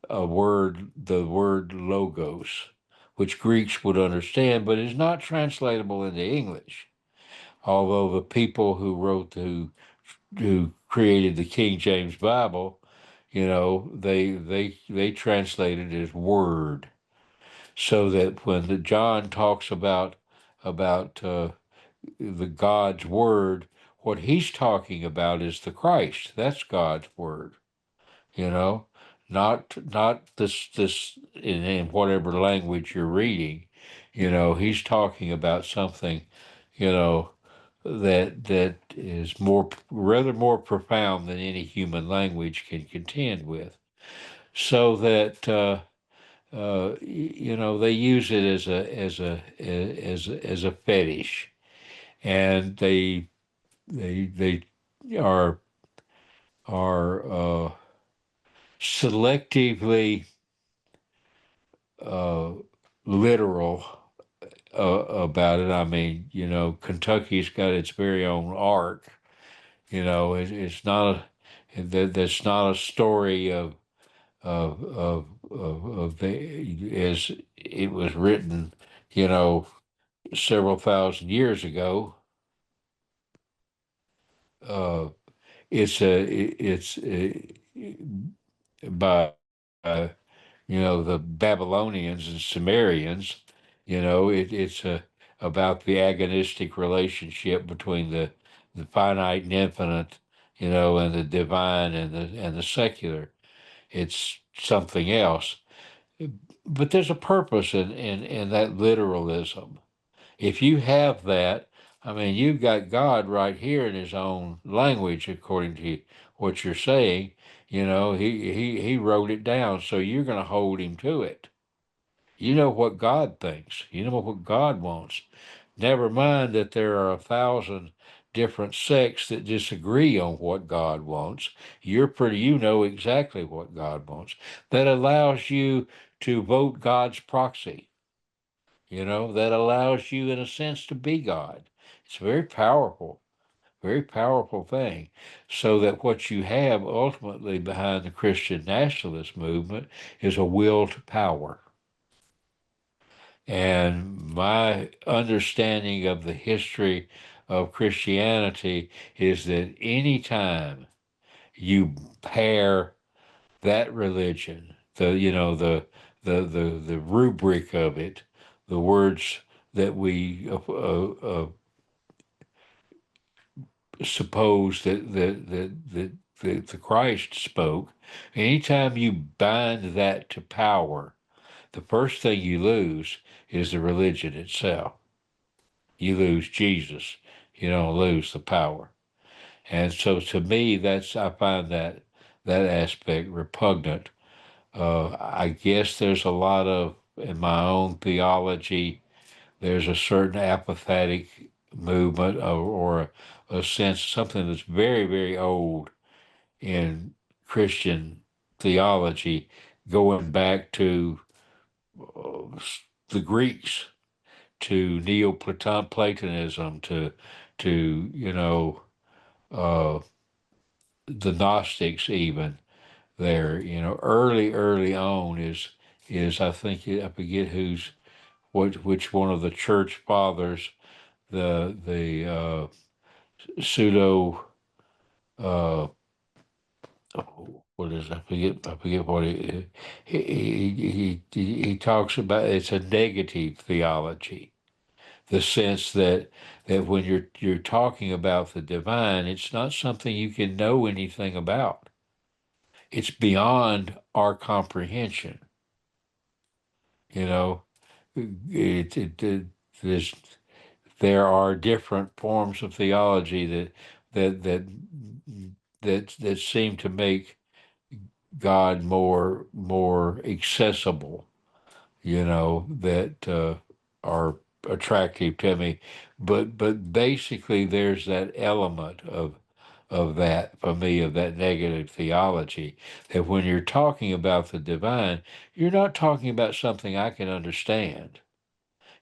the word logos, which Greeks would understand, but is not translatable into English. although the people who created the King James Bible, they translated it as word, so that when the John talks about the God's word, what he's talking about is the Christ. That's God's word, you know, not this in whatever language you're reading. He's talking about something, you know, that is rather more profound than any human language can contend with. So that they use it as a fetish, and they are are selectively uh, literal about it. I mean, Kentucky's got its very own arc. It's not that's not a story of the as it was written, several thousand years ago. Uh, it's by the Babylonians and Sumerians. It's about the agonistic relationship between the finite and infinite, and the divine and the secular. It's something else, but there's a purpose in that literalism. If you have that, I mean, you've got God right here in His own language, according to what you're saying. He wrote it down, so you're going to hold Him to it. You know what God thinks. You know what God wants. Never mind that there are 1,000 different sects that disagree on what God wants. You know exactly what God wants. That allows you to vote God's proxy. That allows you, in a sense, to be God. It's very powerful thing. So that what you have ultimately behind the Christian nationalist movement is a will to power. And my understanding of the history of Christianity is that anytime you pair that religion, the rubric of it, the words that we suppose that the Christ spoke, anytime you bind that to power, the first thing you lose is the religion itself. You lose Jesus. You don't lose the power. And so to me, I find that aspect repugnant. I guess there's a lot of, in my own theology, there's a certain apathetic movement, or a sense, something that's very, very old in Christian theology, going back to uh, the Greeks, to Neoplatonism, to uh, the Gnostics, even there. Early on is I think, I forget which one of the church fathers, the pseudo, uh, what is it? I forget what he talks about. It's a negative theology, the sense that when you're talking about the divine, it's not something you can know anything about. It's beyond our comprehension. You know, it there's there are different forms of theology that that that seem to make God more accessible, that are attractive to me. But basically, there's that element of that, for me, of that negative theology, that when you're talking about the divine, you're not talking about something I can understand.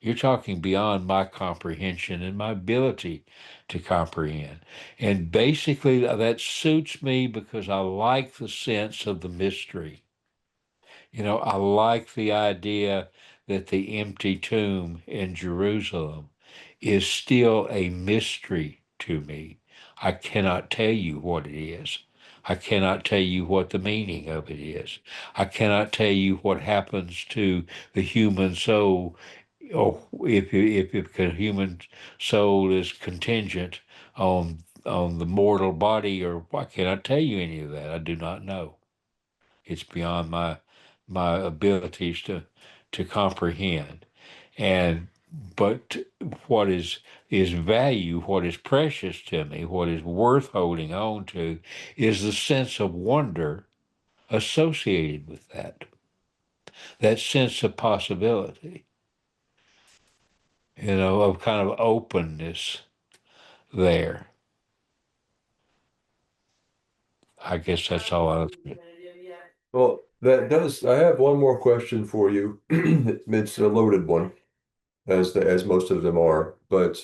You're talking beyond my comprehension and my ability to comprehend. And basically, that suits me because I like the sense of the mystery. I like the idea that the empty tomb in Jerusalem is still a mystery to me. I cannot tell you what it is. I cannot tell you what the meaning of it is. I cannot tell you what happens to the human soul, or if the human soul is contingent on the mortal body, or I cannot tell you any of that. I do not know. It's beyond my abilities to comprehend. And but what is value, what is precious to me, what is worth holding on to, is the sense of wonder associated with that sense of possibility, of kind of openness there. I guess that's all I was. Well, that does. I have one more question for you. It's a loaded one, as most of them are. But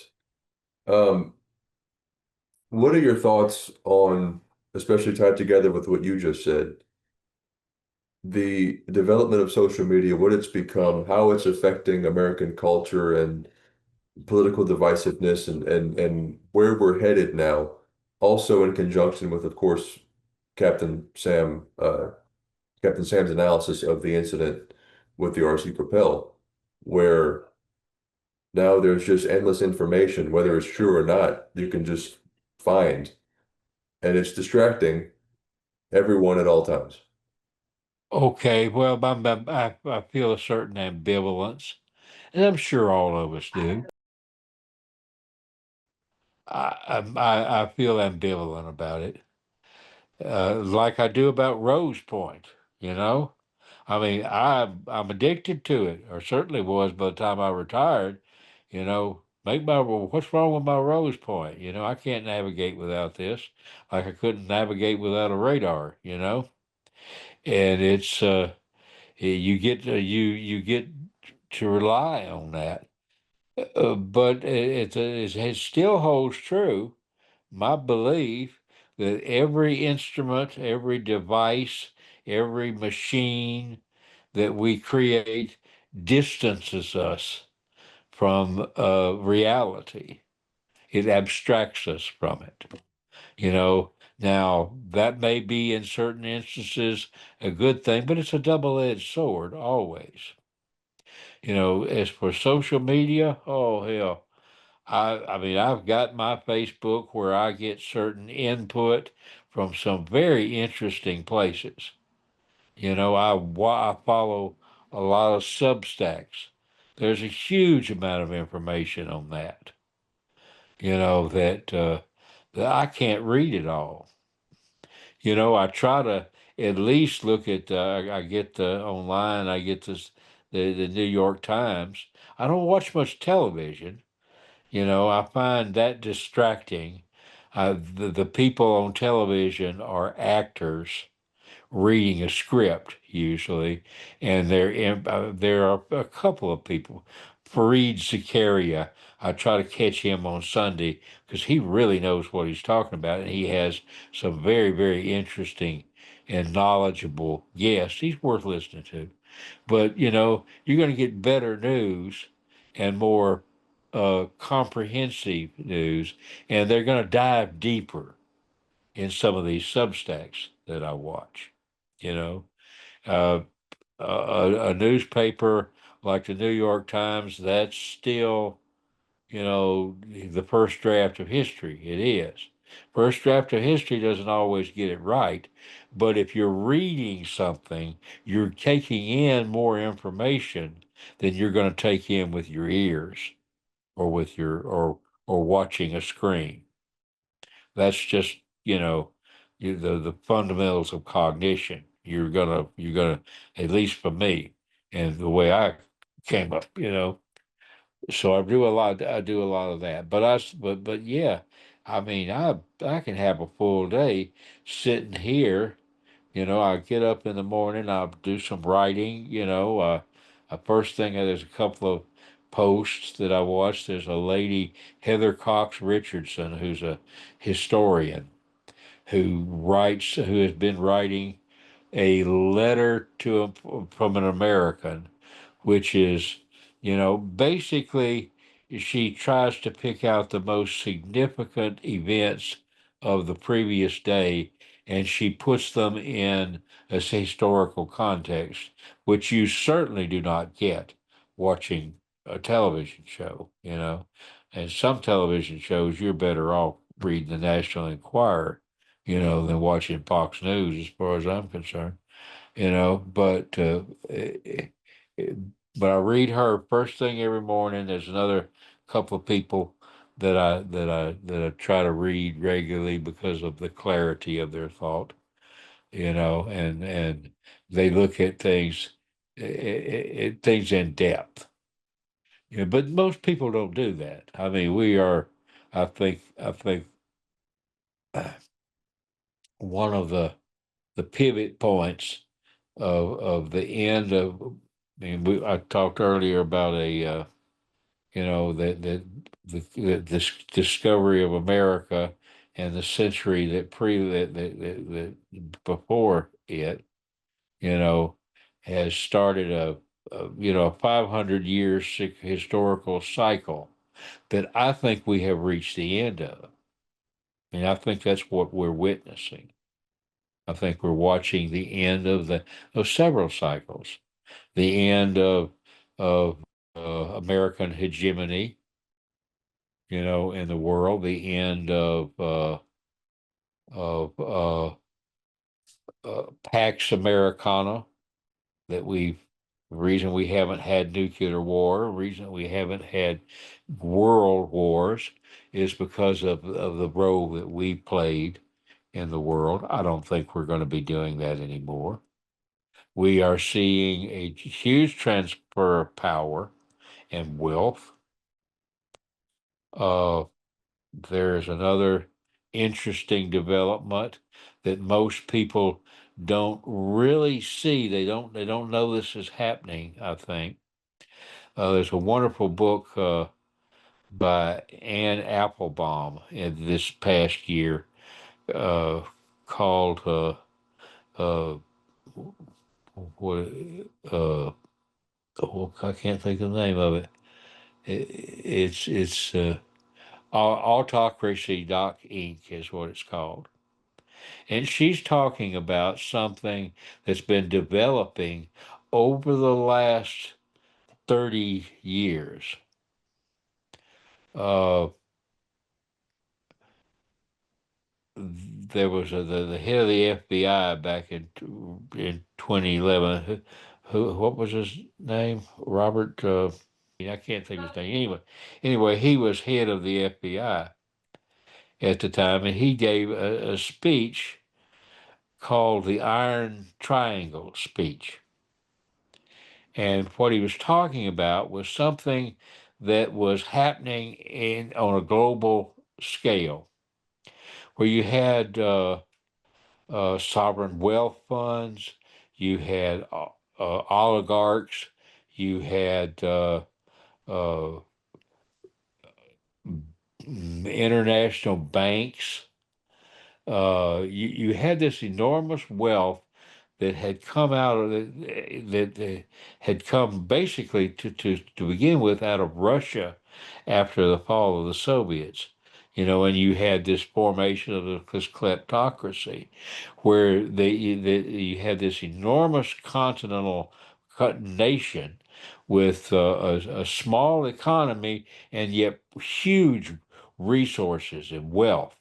um, what are your thoughts on, especially tied together with what you just said, the development of social media, what it's become, how it's affecting American culture and political divisiveness, and where we're headed now, also in conjunction with, of course, Captain Sam, Captain Sam's analysis of the incident with the RC Propel, where now there's just endless information, whether it's true or not, you can just find, and it's distracting everyone at all times. Okay, well, I feel a certain ambivalence, and I'm sure all of us do. I feel ambivalent about it, like I do about Rose Point. You know, I mean, I'm addicted to it, or certainly was by the time I retired. Well, what's wrong with my Rose Point? I can't navigate without this, like I couldn't navigate without a radar. And it's you get to rely on that. But it still holds true, my belief, that every instrument, every device, every machine that we create distances us from reality. It abstracts us from it. Now that may be in certain instances a good thing, but it's a double-edged sword always. As for social media, oh hell, I mean, I've got my Facebook where I get certain input from some very interesting places. I follow a lot of Substacks. There's a huge amount of information on that. That I can't read it all. I try to at least look at. I get the online. I get the New York Times. I don't watch much television. I find that distracting. The people on television are actors reading a script usually, and there are a couple of people. Fareed Zakaria, I try to catch him on Sunday because he really knows what he's talking about, and he has some very, very interesting and knowledgeable guests. He's worth listening to. But you're going to get better news and more comprehensive news, and they're going to dive deeper in some of these substacks that I watch. You know, uh, a newspaper like the New York Times, that's still, the first draft of history. It is. First draft of history doesn't always get it right, but if you're reading something, you're taking in more information than you're going to take in with your ears or with or watching a screen. That's just, the fundamentals of cognition. You're gonna, at least for me, and the way I came up, so I do a lot of that. But yeah, I mean, I can have a full day sitting here. I get up in the morning, I'll do some writing. First thing, there's a couple of posts that I watched. There's a lady, Heather Cox Richardson, who's a historian who has been writing a letter from an American, which is, basically she tries to pick out the most significant events of the previous day, and she puts them in a historical context, which you certainly do not get watching a television show, you know. And some television shows, you're better off reading the National Enquirer, than watching Fox News, as far as I'm concerned, but eh, but I read her first thing every morning. There's another couple of people that I try to read regularly because of the clarity of their thought, and they look at things in depth. But most people don't do that. I mean, we are, I think one of the pivot points of the end of. I mean, I talked earlier about the this discovery of America and the century that before it, you know, has started a 500 year historical cycle that I think we have reached the end of. And I think that's what we're witnessing. I think we're watching the end of several cycles, the end of American hegemony, in the world, the end of Pax Americana, that the reason we haven't had nuclear war, the reason we haven't had world wars is because of the role that we played in the world. I don't think we're going to be doing that anymore. We are seeing a huge transfer of power and wealth. Uh, there's another interesting development that most people don't really see. They don't know this is happening, I think. There's a wonderful book by Anne Applebaum in this past year uh, called uh, what I can't think of the name of it. It's Autocracy Doc Inc. is what it's called. And she's talking about something that's been developing over the last 30 years. Uh, there was the head of the FBI back in 2011. What was his name? Robert. I can't think of his name. Anyway, he was head of the FBI at the time, and he gave a speech called the Iron Triangle speech. And what he was talking about was something that was happening on a global scale, where you had sovereign wealth funds, you had oligarchs, you had uh, international banks. You had this enormous wealth that had come out of that had come basically to begin with out of Russia after the fall of the Soviets. And you had this formation of this kleptocracy, where you had this enormous continental nation with a small economy and yet huge resources and wealth,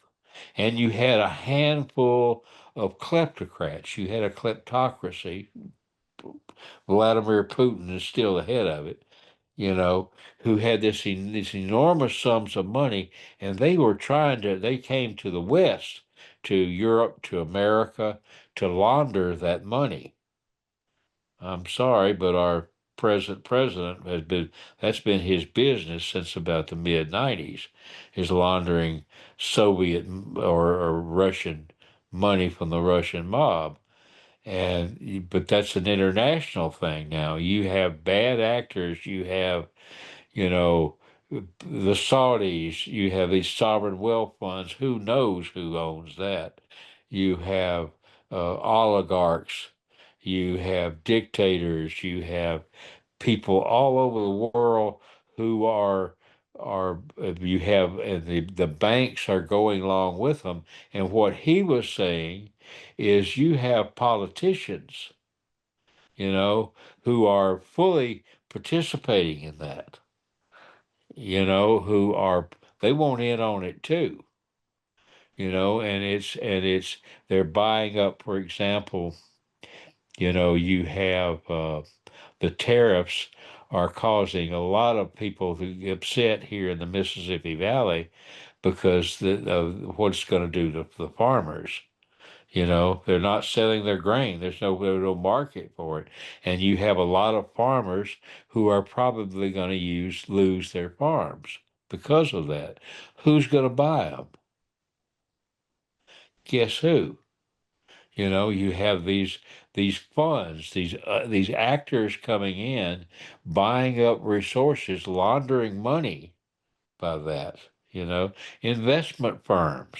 and you had a handful of kleptocrats. You had a kleptocracy. Vladimir Putin is still the head of it, who had these enormous sums of money, and they came to the West, to Europe, to America, to launder that money. I'm sorry, but our present president that's been his business since about the mid 90s, is laundering Soviet or Russian money from the Russian mob. But that's an international thing now. You have bad actors, you have, you know, the Saudis, you have these sovereign wealth funds. Who knows who owns that? You have oligarchs, you have dictators, you have people all over the world who are are you have and the banks are going along with them. And what he was saying is you have politicians, you know, who are fully participating in that, who are they want in on it too, and it's they're buying up, for example, you have the tariffs are causing a lot of people to get upset here in the Mississippi Valley because of what it's going to do to the farmers. They're not selling their grain. There's no market for it, and you have a lot of farmers who are probably going to lose their farms because of that. Who's going to buy them? Guess who? You have these funds, these actors coming in, buying up resources, laundering money by that. Investment firms.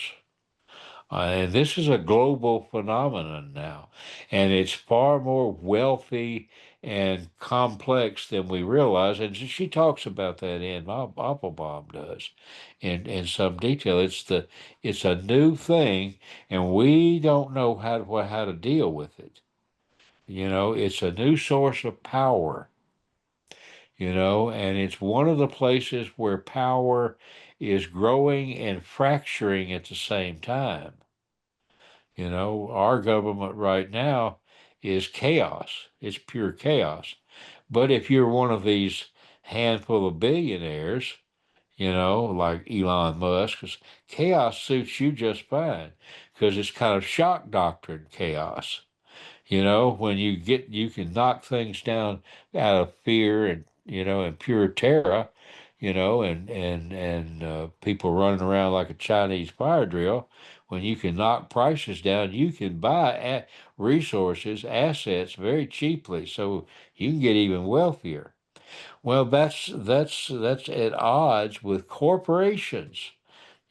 And this is a global phenomenon now, and it's far more wealthy and complex than we realize. And she talks about that in Applebaum does, in some detail. It's a new thing, and we don't know how to deal with it. It's a new source of power. And it's one of the places where power is growing and fracturing at the same time. Our government right now is chaos. It's pure chaos. But if you're one of these handful of billionaires, like Elon Musk, 'cause chaos suits you just fine because it's kind of shock doctrine chaos. When you can knock things down out of fear and pure terror, and people running around like a Chinese fire drill. When you can knock prices down, you can buy resources, assets very cheaply, so you can get even wealthier. Well, that's at odds with corporations.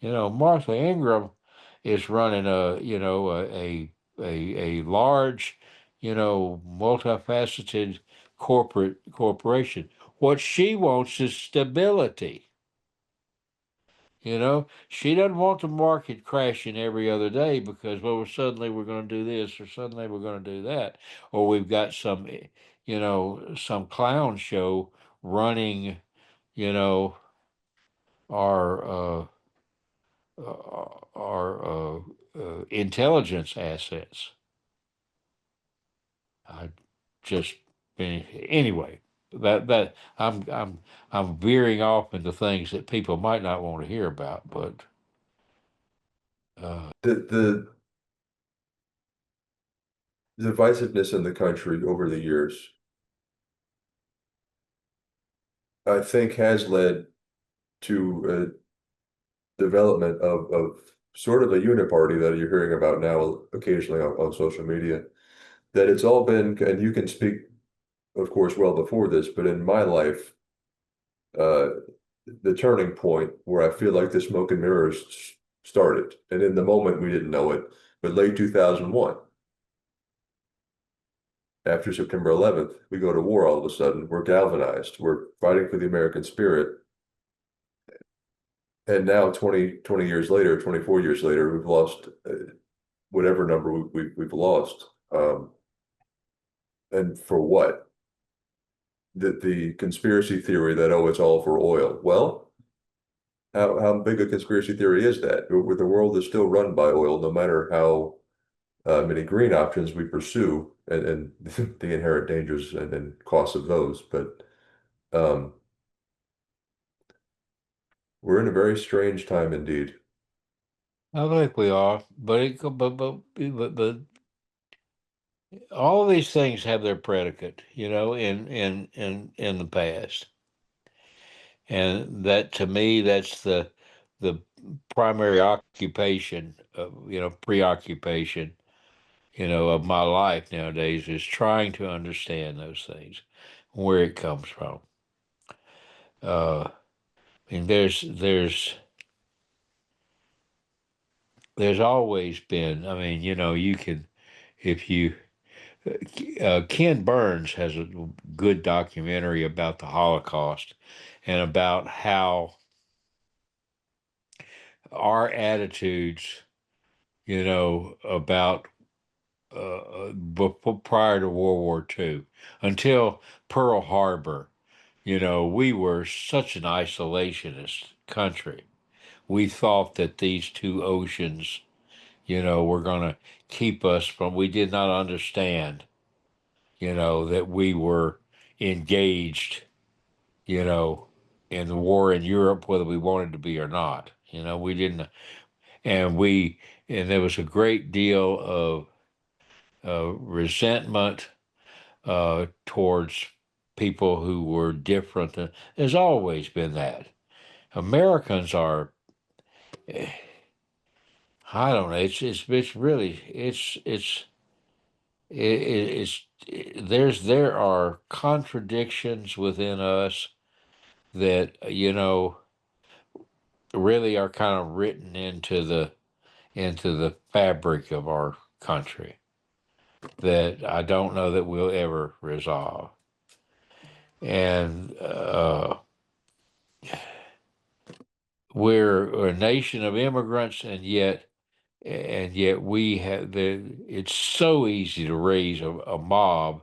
Martha Ingram is running a large, multifaceted corporation. What she wants is stability. She doesn't want the market crashing every other day because, well, suddenly we're going to do this or suddenly we're going to do that, or we've got some clown show running, you know, our intelligence assets. I just anyway that I'm veering off into things that people might not want to hear about, but uh, The divisiveness in the country over the years, I think, has led to a development of sort of a uniparty that you're hearing about now occasionally on social media. That it's all been, and you can speak, of course, well before this, but in my life, uh, the turning point where I feel like the smoke and mirrors started. And in the moment, we didn't know it, but late 2001, after September 11th, we go to war all of a sudden. We're galvanized. We're fighting for the American spirit. And now 20 years later, 24 years later, we've lost whatever number we've lost. And for what? The conspiracy theory that, oh, it's all for oil. Well, how big a conspiracy theory is that? Where the world is still run by oil, no matter how many green options we pursue and the inherent dangers and costs of those. But um, we're in a very strange time indeed. I think we are. But all these things have their predicate, in the past, and that to me that's the primary occupation of preoccupation of my life nowadays is trying to understand those things, where it comes from. I mean, there's always been. I mean, you can if you. Ken Burns has a good documentary about the Holocaust and about how our attitudes, about before, prior to World War II, until Pearl Harbor. We were such an isolationist country. We thought that these two oceans, were going to keep us from, we did not understand, that we were engaged, you know, in the war in Europe, whether we wanted to be or not. We didn't, and and there was a great deal of resentment towards people who were different. There's always been that. Americans are, eh, I don't know. It's really it's there are contradictions within us that really are kind of written into the fabric of our country that I don't know that we'll ever resolve. And we're a nation of immigrants, and yet we have it's so easy to raise a mob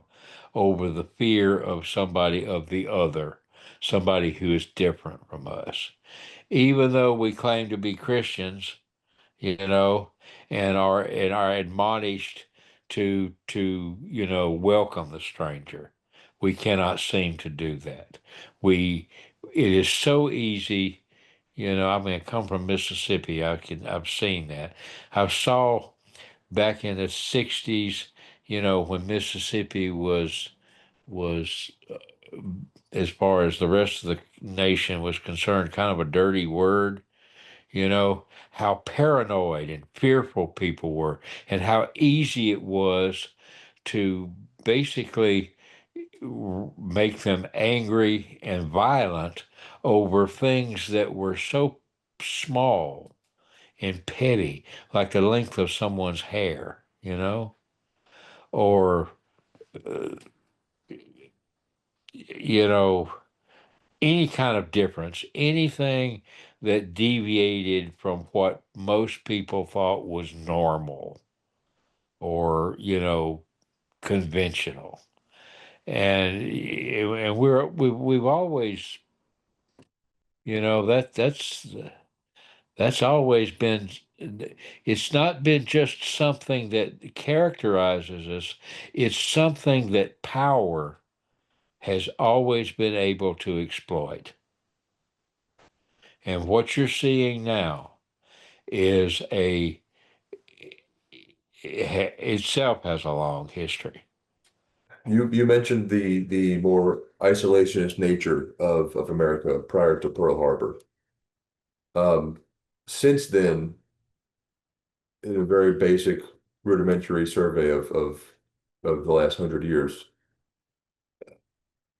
over the fear of somebody of the other, somebody who is different from us, even though we claim to be Christians, you know, and are admonished to welcome the stranger. We cannot seem to do that. We It is so easy. I mean, I come from Mississippi. I've seen that. I saw back in the '60s, when Mississippi was as far as the rest of the nation was concerned, kind of a dirty word. How paranoid and fearful people were, and how easy it was to basically make them angry and violent over things that were so small and petty, like the length of someone's hair, or, uh, you know, any kind of difference, anything that deviated from what most people thought was normal or, conventional. And we've always, that's always been, it's not been just something that characterizes us, it's something that power has always been able to exploit. And what you're seeing now is itself has a long history. You mentioned the more isolationist nature of America prior to Pearl Harbor. Um, since then, in a very basic, rudimentary survey of the last 100 years,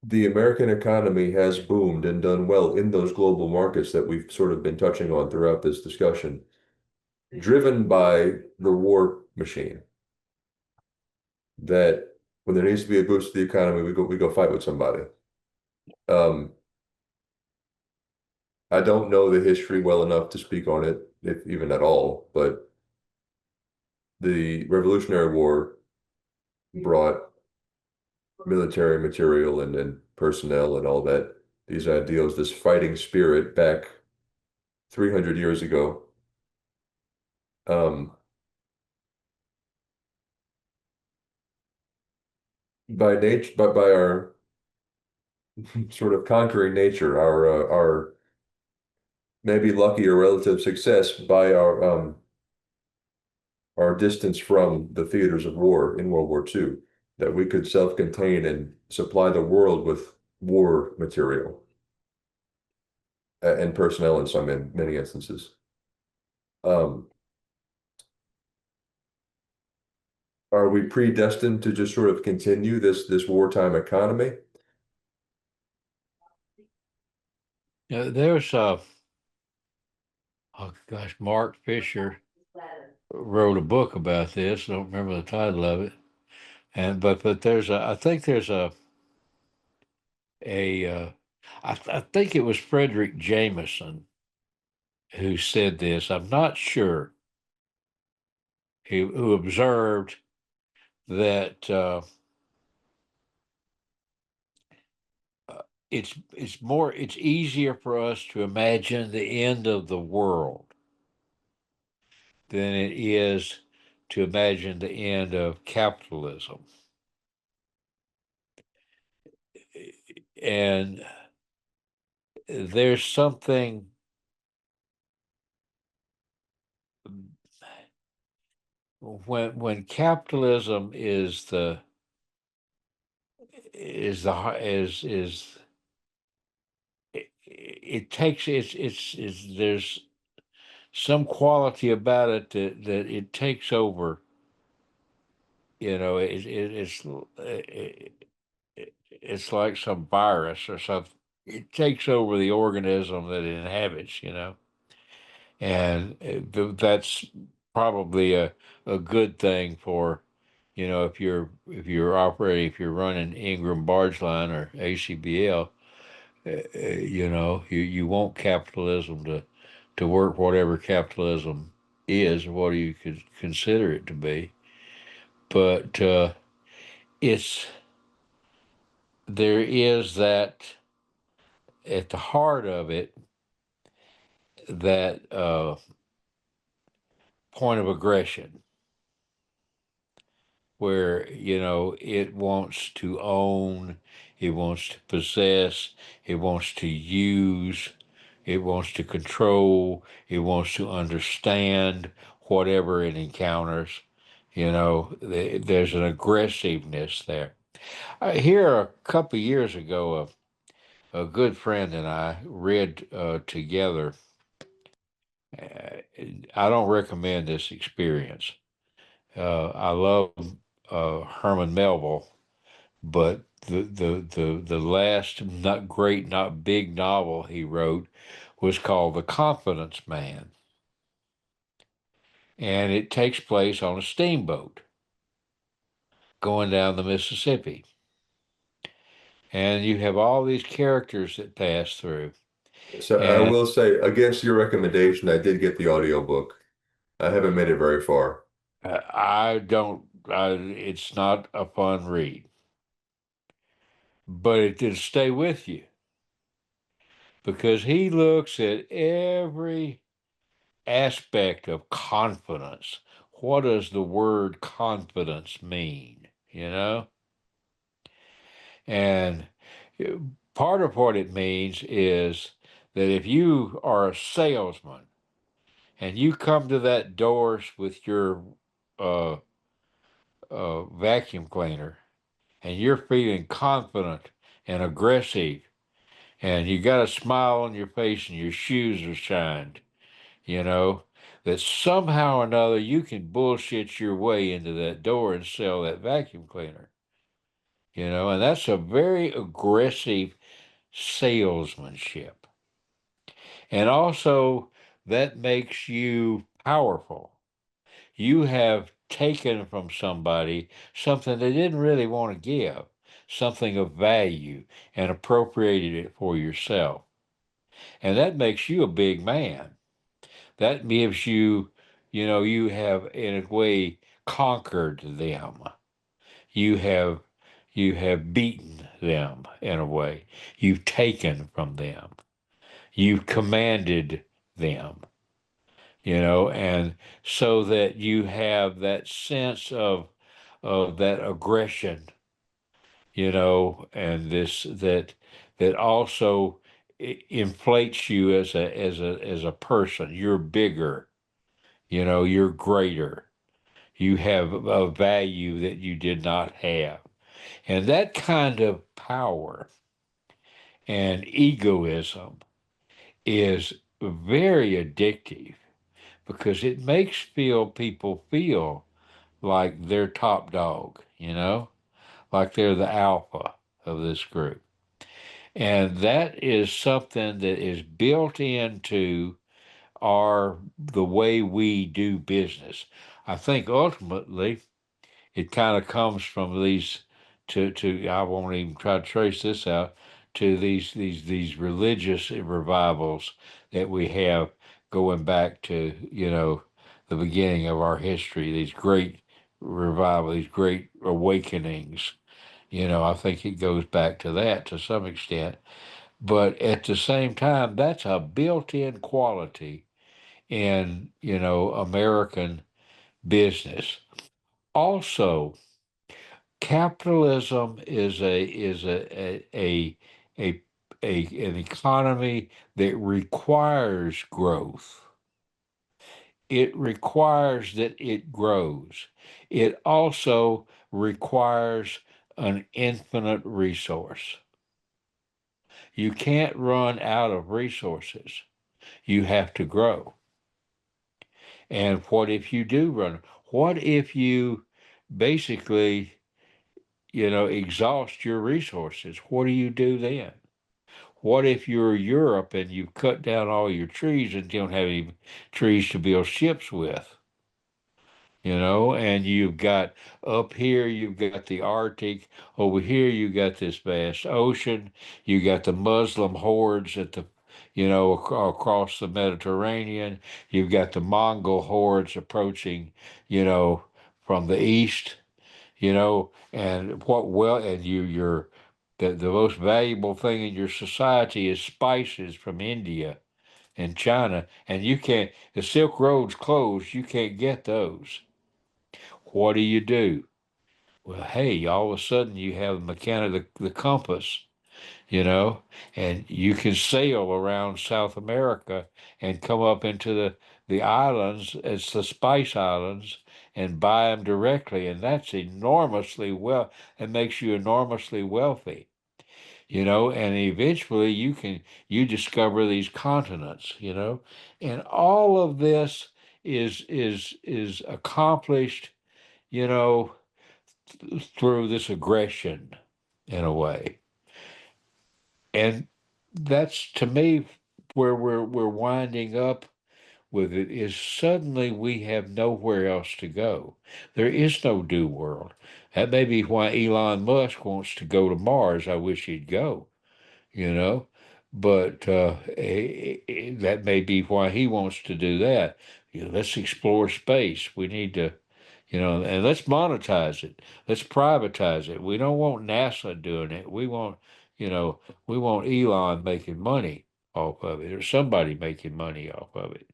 the American economy has boomed and done well in those global markets that we've sort of been touching on throughout this discussion, driven by the war machine. That when there needs to be a boost to the economy, we go fight with somebody. Um, I don't know the history well enough to speak on it, if even at all, but the Revolutionary War brought military material and personnel and all that, these ideals, this fighting spirit back 300 years ago. Um, by nature, but by our sort of conquering nature, our maybe lucky or relative success, by our distance from the theaters of war in World War II, that we could self-contain and supply the world with war material and personnel in many instances. Um, are we predestined to just sort of continue this wartime economy? There's oh gosh, Mark Fisher wrote a book about this. I don't remember the title of it. And but there's I think there's a I think it was Frederick Jameson who said this. I'm not sure. Who observed that it's easier for us to imagine the end of the world than it is to imagine the end of capitalism. And there's something when capitalism is it takes it's there's some quality about it that it takes over. It's like some virus or something. It takes over the organism that it inhabits, and that's probably a good thing for, if you're running Ingram Barge Line or ACBL, you want capitalism to work, whatever capitalism is, or what do you could consider it to be. But it's there is that at the heart of it, that point of aggression where it wants to own, it wants to possess, it wants to use, it wants to control, it wants to understand whatever it encounters. There's an aggressiveness there. Here a couple of years ago, a good friend and I read together. uh, I don't recommend this experience. I love Herman Melville, but the last not great, not big novel he wrote was called The Confidence Man, and it takes place on a steamboat going down the Mississippi, and you have all these characters that pass through, So I and will say, against your recommendation, I did get the audiobook. I haven't made it very far. I don't. It's not a fun read, but it did stay with you because he looks at every aspect of confidence. What does the word confidence mean? And uh, part of what it means is that if you are a salesman and you come to that doors with your uh, vacuum cleaner and you're feeling confident and aggressive and you got a smile on your face and your shoes are shined, you know, that somehow or another you can bullshit your way into that door and sell that vacuum cleaner, and that's a very aggressive salesmanship. And also, that makes you powerful. You have taken from somebody something they didn't really want to give, something of value, and appropriated it for yourself. And that makes you a big man. That gives you, you have in a way conquered them. You have you have beaten them in a way. You've taken from them. You've commanded them, and so that you have that sense of that aggression, and this that also inflates you as a person. You're bigger, you're greater. You have a value that you did not have. And that kind of power and egoism is very addictive because it makes people feel like they're top dog, like they're the alpha of this group. And that is something that is built into the way we do business. I think ultimately it kind of comes from these to I won't even try to trace this out to these religious revivals that we have going back to, the beginning of our history, these great revival, these great awakenings. I think it goes back to that to some extent. But at the same time, that's a built-in quality in, American business. Also, capitalism is an economy that requires growth. It requires that it grows. It also requires an infinite resource. You can't run out of resources. You have to grow. And what if you do run? What if you basically, exhaust your resources? What do you do then? What if you're Europe and you've cut down all your trees and don't have any trees to build ships with? And you've got up here, you've got the Arctic, over here, you got this vast ocean, you got the Muslim hordes at the, across the Mediterranean, you've got the Mongol hordes approaching, you know, from the east, and the most valuable thing in your society is spices from India and China, and the Silk Road's closed, you can't get those. What do you do? Well, hey, all of a sudden you have the the compass, you know, and you can sail around South America and come up into the islands, it's the Spice Islands, and buy them directly. And that's it makes you enormously wealthy, and eventually you discover these continents, and all of this is accomplished, you know, through this aggression in a way. And that's to me where we're winding up with it is suddenly we have nowhere else to go. There is no new world. That may be why Elon Musk wants to go to Mars. I wish he'd go, you know. But that may be why he wants to do that. Let's explore space. We need to, and let's monetize it. Let's privatize it. We don't want NASA doing it. You know, we want Elon making money off of it, or somebody making money off of it.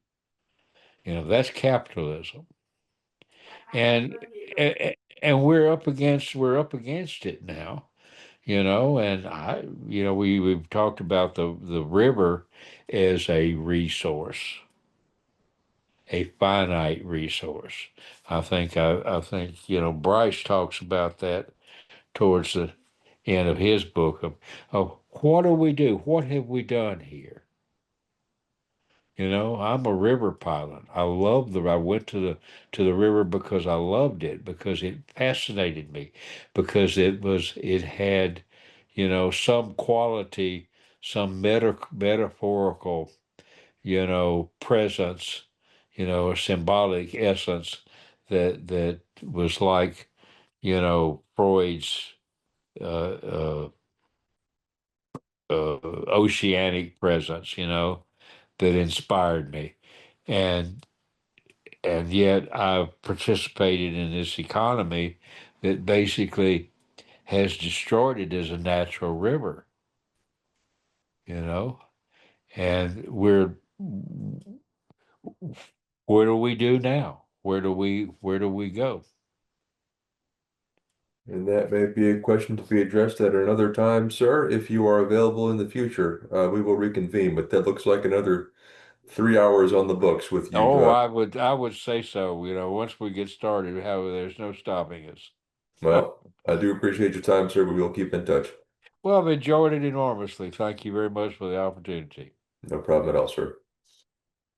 That's capitalism, and and we're up against it now. And we've talked about the river as a resource, a finite resource. I think Bryce talks about that towards the end of his book of what do we do? What have we done here? I'm a river pilot. I went to the river because I loved it, because it fascinated me, because it had, some quality, some metaphorical, presence, a symbolic essence that was like, Freud's uh, uh, oceanic presence, that inspired me. And and yet I've participated in this economy that basically has destroyed it as a natural river, you know. And where do we do now? Where do we go? And that may be a question to be addressed at another time, sir. If you are available in the future, we will reconvene. But that looks like another 3 hours on the books with you. Oh, I would say so. Once we get started, how there's no stopping us. Well, I do appreciate your time, sir, but we'll keep in touch. Well, I've enjoyed it enormously. Thank you very much for the opportunity. No problem at all, sir.